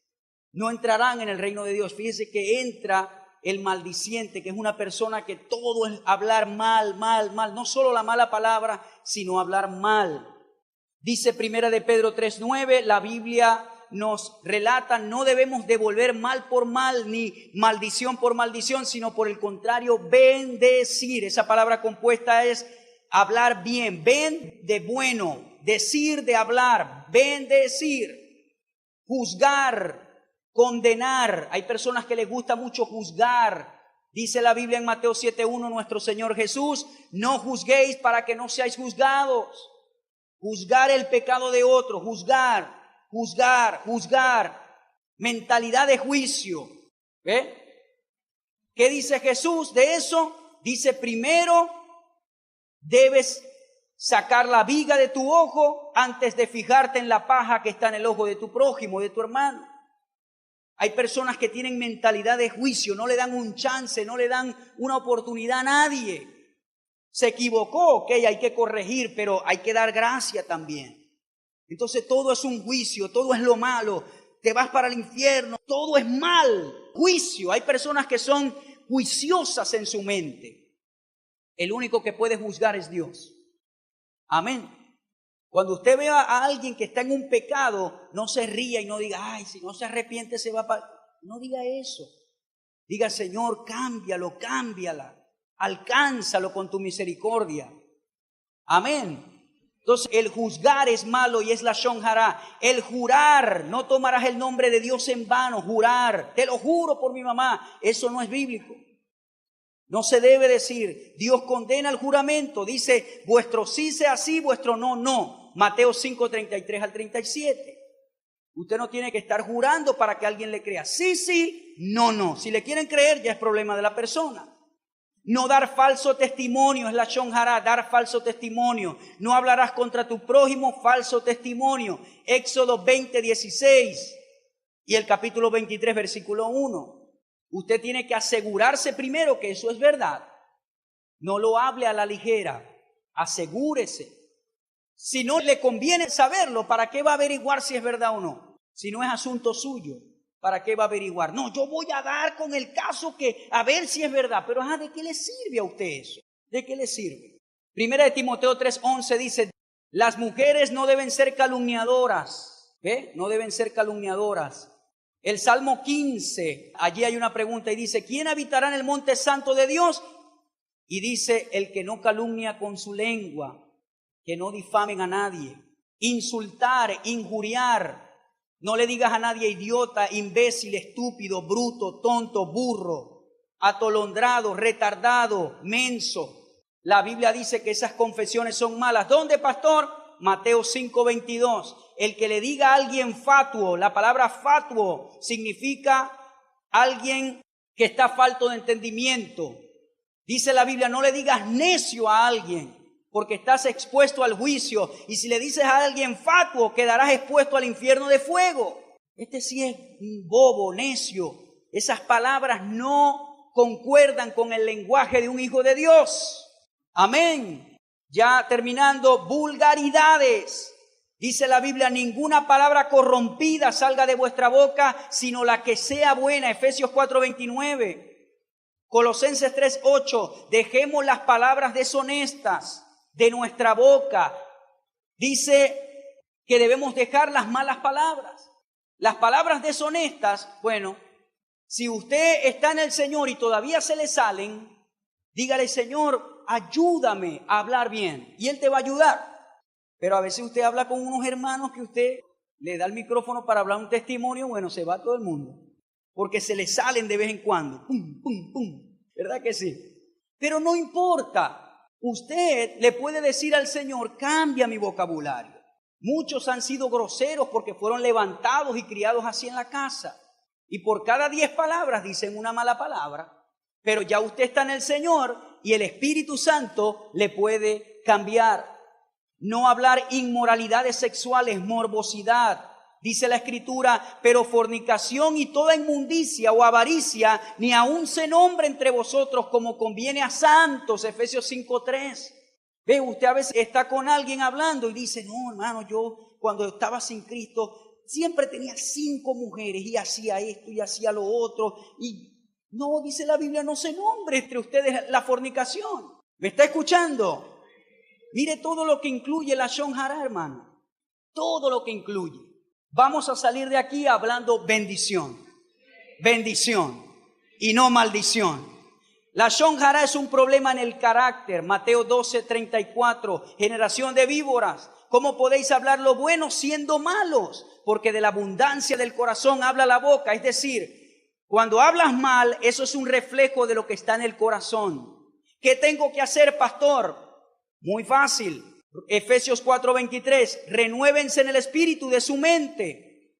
no entrarán en el reino de Dios. Fíjese que entra el maldiciente, que es una persona que todo es hablar mal, mal, mal. No solo la mala palabra, sino hablar mal. Dice primera de Pedro 3:9, la Biblia nos relata, no debemos devolver mal por mal, ni maldición por maldición, sino por el contrario, bendecir. Esa palabra compuesta es hablar bien, ben de bueno, decir de hablar, bendecir, juzgar, condenar. Hay personas que les gusta mucho juzgar. Dice la Biblia en Mateo 7:1, nuestro Señor Jesús, no juzguéis para que no seáis juzgados. Juzgar el pecado de otro, juzgar. Mentalidad de juicio. ¿Ve? ¿Qué dice Jesús de eso? Dice, primero debes sacar la viga de tu ojo antes de fijarte en la paja que está en el ojo de tu prójimo, de tu hermano. Hay personas que tienen mentalidad de juicio, no le dan un chance, no le dan una oportunidad a nadie. Se equivocó, ok, hay que corregir, pero hay que dar gracia también. Entonces todo es un juicio, todo es lo malo, te vas para el infierno, todo es mal, juicio. Hay personas que son juiciosas en su mente. El único que puede juzgar es Dios. Amén. Cuando usted vea a alguien que está en un pecado, no se ría y no diga, ay, si no se arrepiente se va para... No diga eso. Diga, Señor, cámbialo, cámbiala, alcánzalo con tu misericordia. Amén. Entonces el juzgar es malo y es la lashon hara. El jurar, no tomarás el nombre de Dios en vano, jurar, te lo juro por mi mamá, eso no es bíblico. No se debe decir, Dios condena el juramento, dice, vuestro sí sea sí, vuestro no, no. Mateo 5:33-37. Usted no tiene que estar jurando para que alguien le crea. Sí, sí, no, no. Si le quieren creer ya es problema de la persona. No dar falso testimonio, es la lashon hara, dar falso testimonio. No hablarás contra tu prójimo, falso testimonio. Éxodo 20:16 y el capítulo 23, versículo 1. Usted tiene que asegurarse primero que eso es verdad. No lo hable a la ligera, asegúrese. Si no le conviene saberlo, ¿para qué va a averiguar si es verdad o no? Si no es asunto suyo. ¿Para qué va a averiguar? No, yo voy a dar con el caso que a ver si es verdad. Pero ¿de qué le sirve a usted eso? ¿De qué le sirve? Primera de Timoteo 3:11 dice, las mujeres no deben ser calumniadoras. ¿Ve? No deben ser calumniadoras. El Salmo 15, allí hay una pregunta y dice, ¿quién habitará en el monte santo de Dios? Y dice, el que no calumnia con su lengua, que no difamen a nadie. Insultar, injuriar. No le digas a nadie idiota, imbécil, estúpido, bruto, tonto, burro. atolondrado, retardado, menso. La Biblia dice que esas confesiones son malas. ¿Dónde, pastor? Mateo 5:22. El que le diga a alguien fatuo, la palabra fatuo significa alguien que está falto de entendimiento. Dice la Biblia, no le digas necio a alguien, porque estás expuesto al juicio. Y si le dices a alguien fatuo, quedarás expuesto al infierno de fuego. Este sí es un bobo, necio. Esas palabras no concuerdan con el lenguaje de un hijo de Dios. Amén. Ya terminando, vulgaridades. Dice la Biblia, ninguna palabra corrompida salga de vuestra boca, sino la que sea buena. Efesios 4:29. Colosenses 3:8. Dejemos las palabras deshonestas de nuestra boca. Dice que debemos dejar las malas palabras. Las palabras deshonestas, bueno, si usted está en el Señor y todavía se le salen, dígale, Señor, ayúdame a hablar bien. Y Él te va a ayudar. Pero a veces usted habla con unos hermanos que usted le da el micrófono para hablar un testimonio, bueno, se va todo el mundo. Porque se le salen de vez en cuando. Pum, pum, pum. ¿Verdad que sí? Pero no importa. Usted le puede decir al Señor, cambia mi vocabulario. Muchos han sido groseros porque fueron levantados y criados así en la casa. Y por cada 10 palabras dicen una mala palabra. Pero ya usted está en el Señor y el Espíritu Santo le puede cambiar. No hablar inmoralidades sexuales, morbosidad. Dice la Escritura, pero fornicación y toda inmundicia o avaricia, ni aun se nombre entre vosotros como conviene a santos. Efesios 5:3. Ve, usted a veces está con alguien hablando y dice, no, hermano, yo cuando estaba sin Cristo siempre tenía 5 mujeres y hacía esto y hacía lo otro. Y no, dice la Biblia, no se nombre entre ustedes la fornicación. ¿Me está escuchando? Mire todo lo que incluye la Shon Hará, hermano. Todo lo que incluye. Vamos a salir de aquí hablando bendición. Bendición y no maldición. La Shon Hará es un problema en el carácter. Mateo 12:34. Generación de víboras. ¿Cómo podéis hablar lo bueno siendo malos? Porque de la abundancia del corazón habla la boca. Es decir, cuando hablas mal, eso es un reflejo de lo que está en el corazón. ¿Qué tengo que hacer, pastor? Muy fácil. Efesios 4:23. Renuévense en el espíritu de su mente.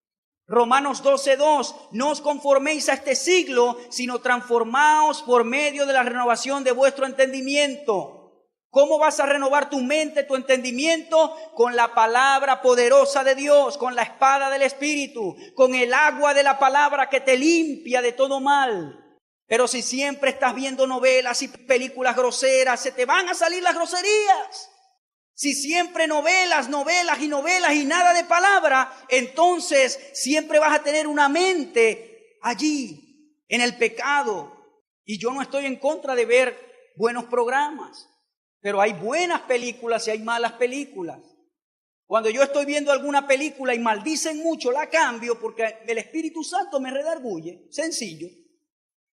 Romanos 12:2. No os conforméis a este siglo, sino transformaos por medio de la renovación de vuestro entendimiento. ¿Cómo vas a renovar tu mente, tu entendimiento? Con la palabra poderosa de Dios, con la espada del Espíritu, con el agua de la palabra que te limpia de todo mal. Pero si siempre estás viendo novelas y películas groseras, se te van a salir las groserías. Si siempre novelas y nada de palabra, entonces siempre vas a tener una mente allí en el pecado. Y yo no estoy en contra de ver buenos programas, pero hay buenas películas y hay malas películas. Cuando yo estoy viendo alguna película y maldicen mucho, la cambio porque el Espíritu Santo me redarguye. Sencillo.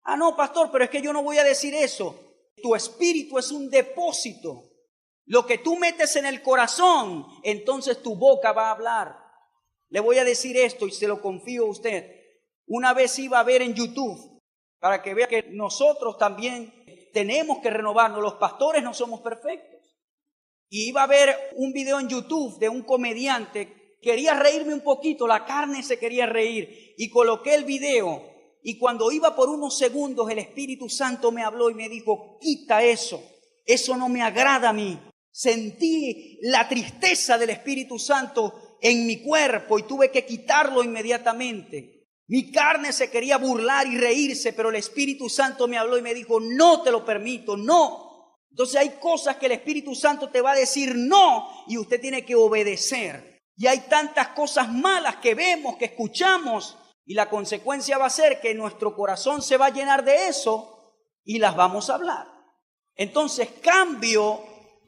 Ah, no, pastor, pero es que yo no voy a decir eso. Tu espíritu es un depósito. Lo que tú metes en el corazón, entonces tu boca va a hablar. Le voy a decir esto y se lo confío a usted. Una vez iba a ver en YouTube, para que vea que nosotros también tenemos que renovarnos. Los pastores no somos perfectos. Y iba a ver un video en YouTube de un comediante. Quería reírme un poquito, la carne se quería reír. Y coloqué el video. Y cuando iba por unos segundos, el Espíritu Santo me habló y me dijo, quita eso. Eso no me agrada a mí. Sentí la tristeza del Espíritu Santo en mi cuerpo y tuve que quitarlo inmediatamente. Mi carne se quería burlar y reírse, pero el Espíritu Santo me habló y me dijo, no te lo permito, no. Entonces hay cosas que el Espíritu Santo te va a decir no y usted tiene que obedecer. Y hay tantas cosas malas que vemos, que escuchamos y la consecuencia va a ser que nuestro corazón se va a llenar de eso y las vamos a hablar. Entonces cambio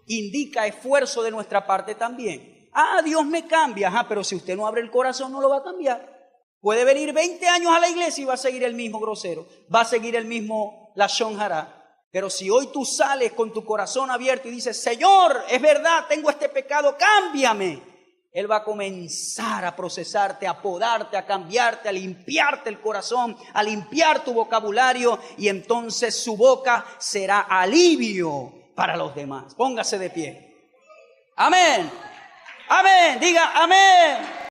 indica esfuerzo de nuestra parte también. Ah, Dios me cambia. Ajá, pero si usted no abre el corazón no lo va a cambiar. Puede venir 20 años a la iglesia y va a seguir el mismo grosero. Va a seguir el mismo Lashon Hará. Pero si hoy tú sales con tu corazón abierto y dices, Señor, es verdad, tengo este pecado, cámbiame. Él va a comenzar a procesarte, a podarte, a cambiarte, a limpiarte el corazón, a limpiar tu vocabulario, y entonces su boca será alivio para los demás. Póngase de pie. Amén. Amén. Diga amén.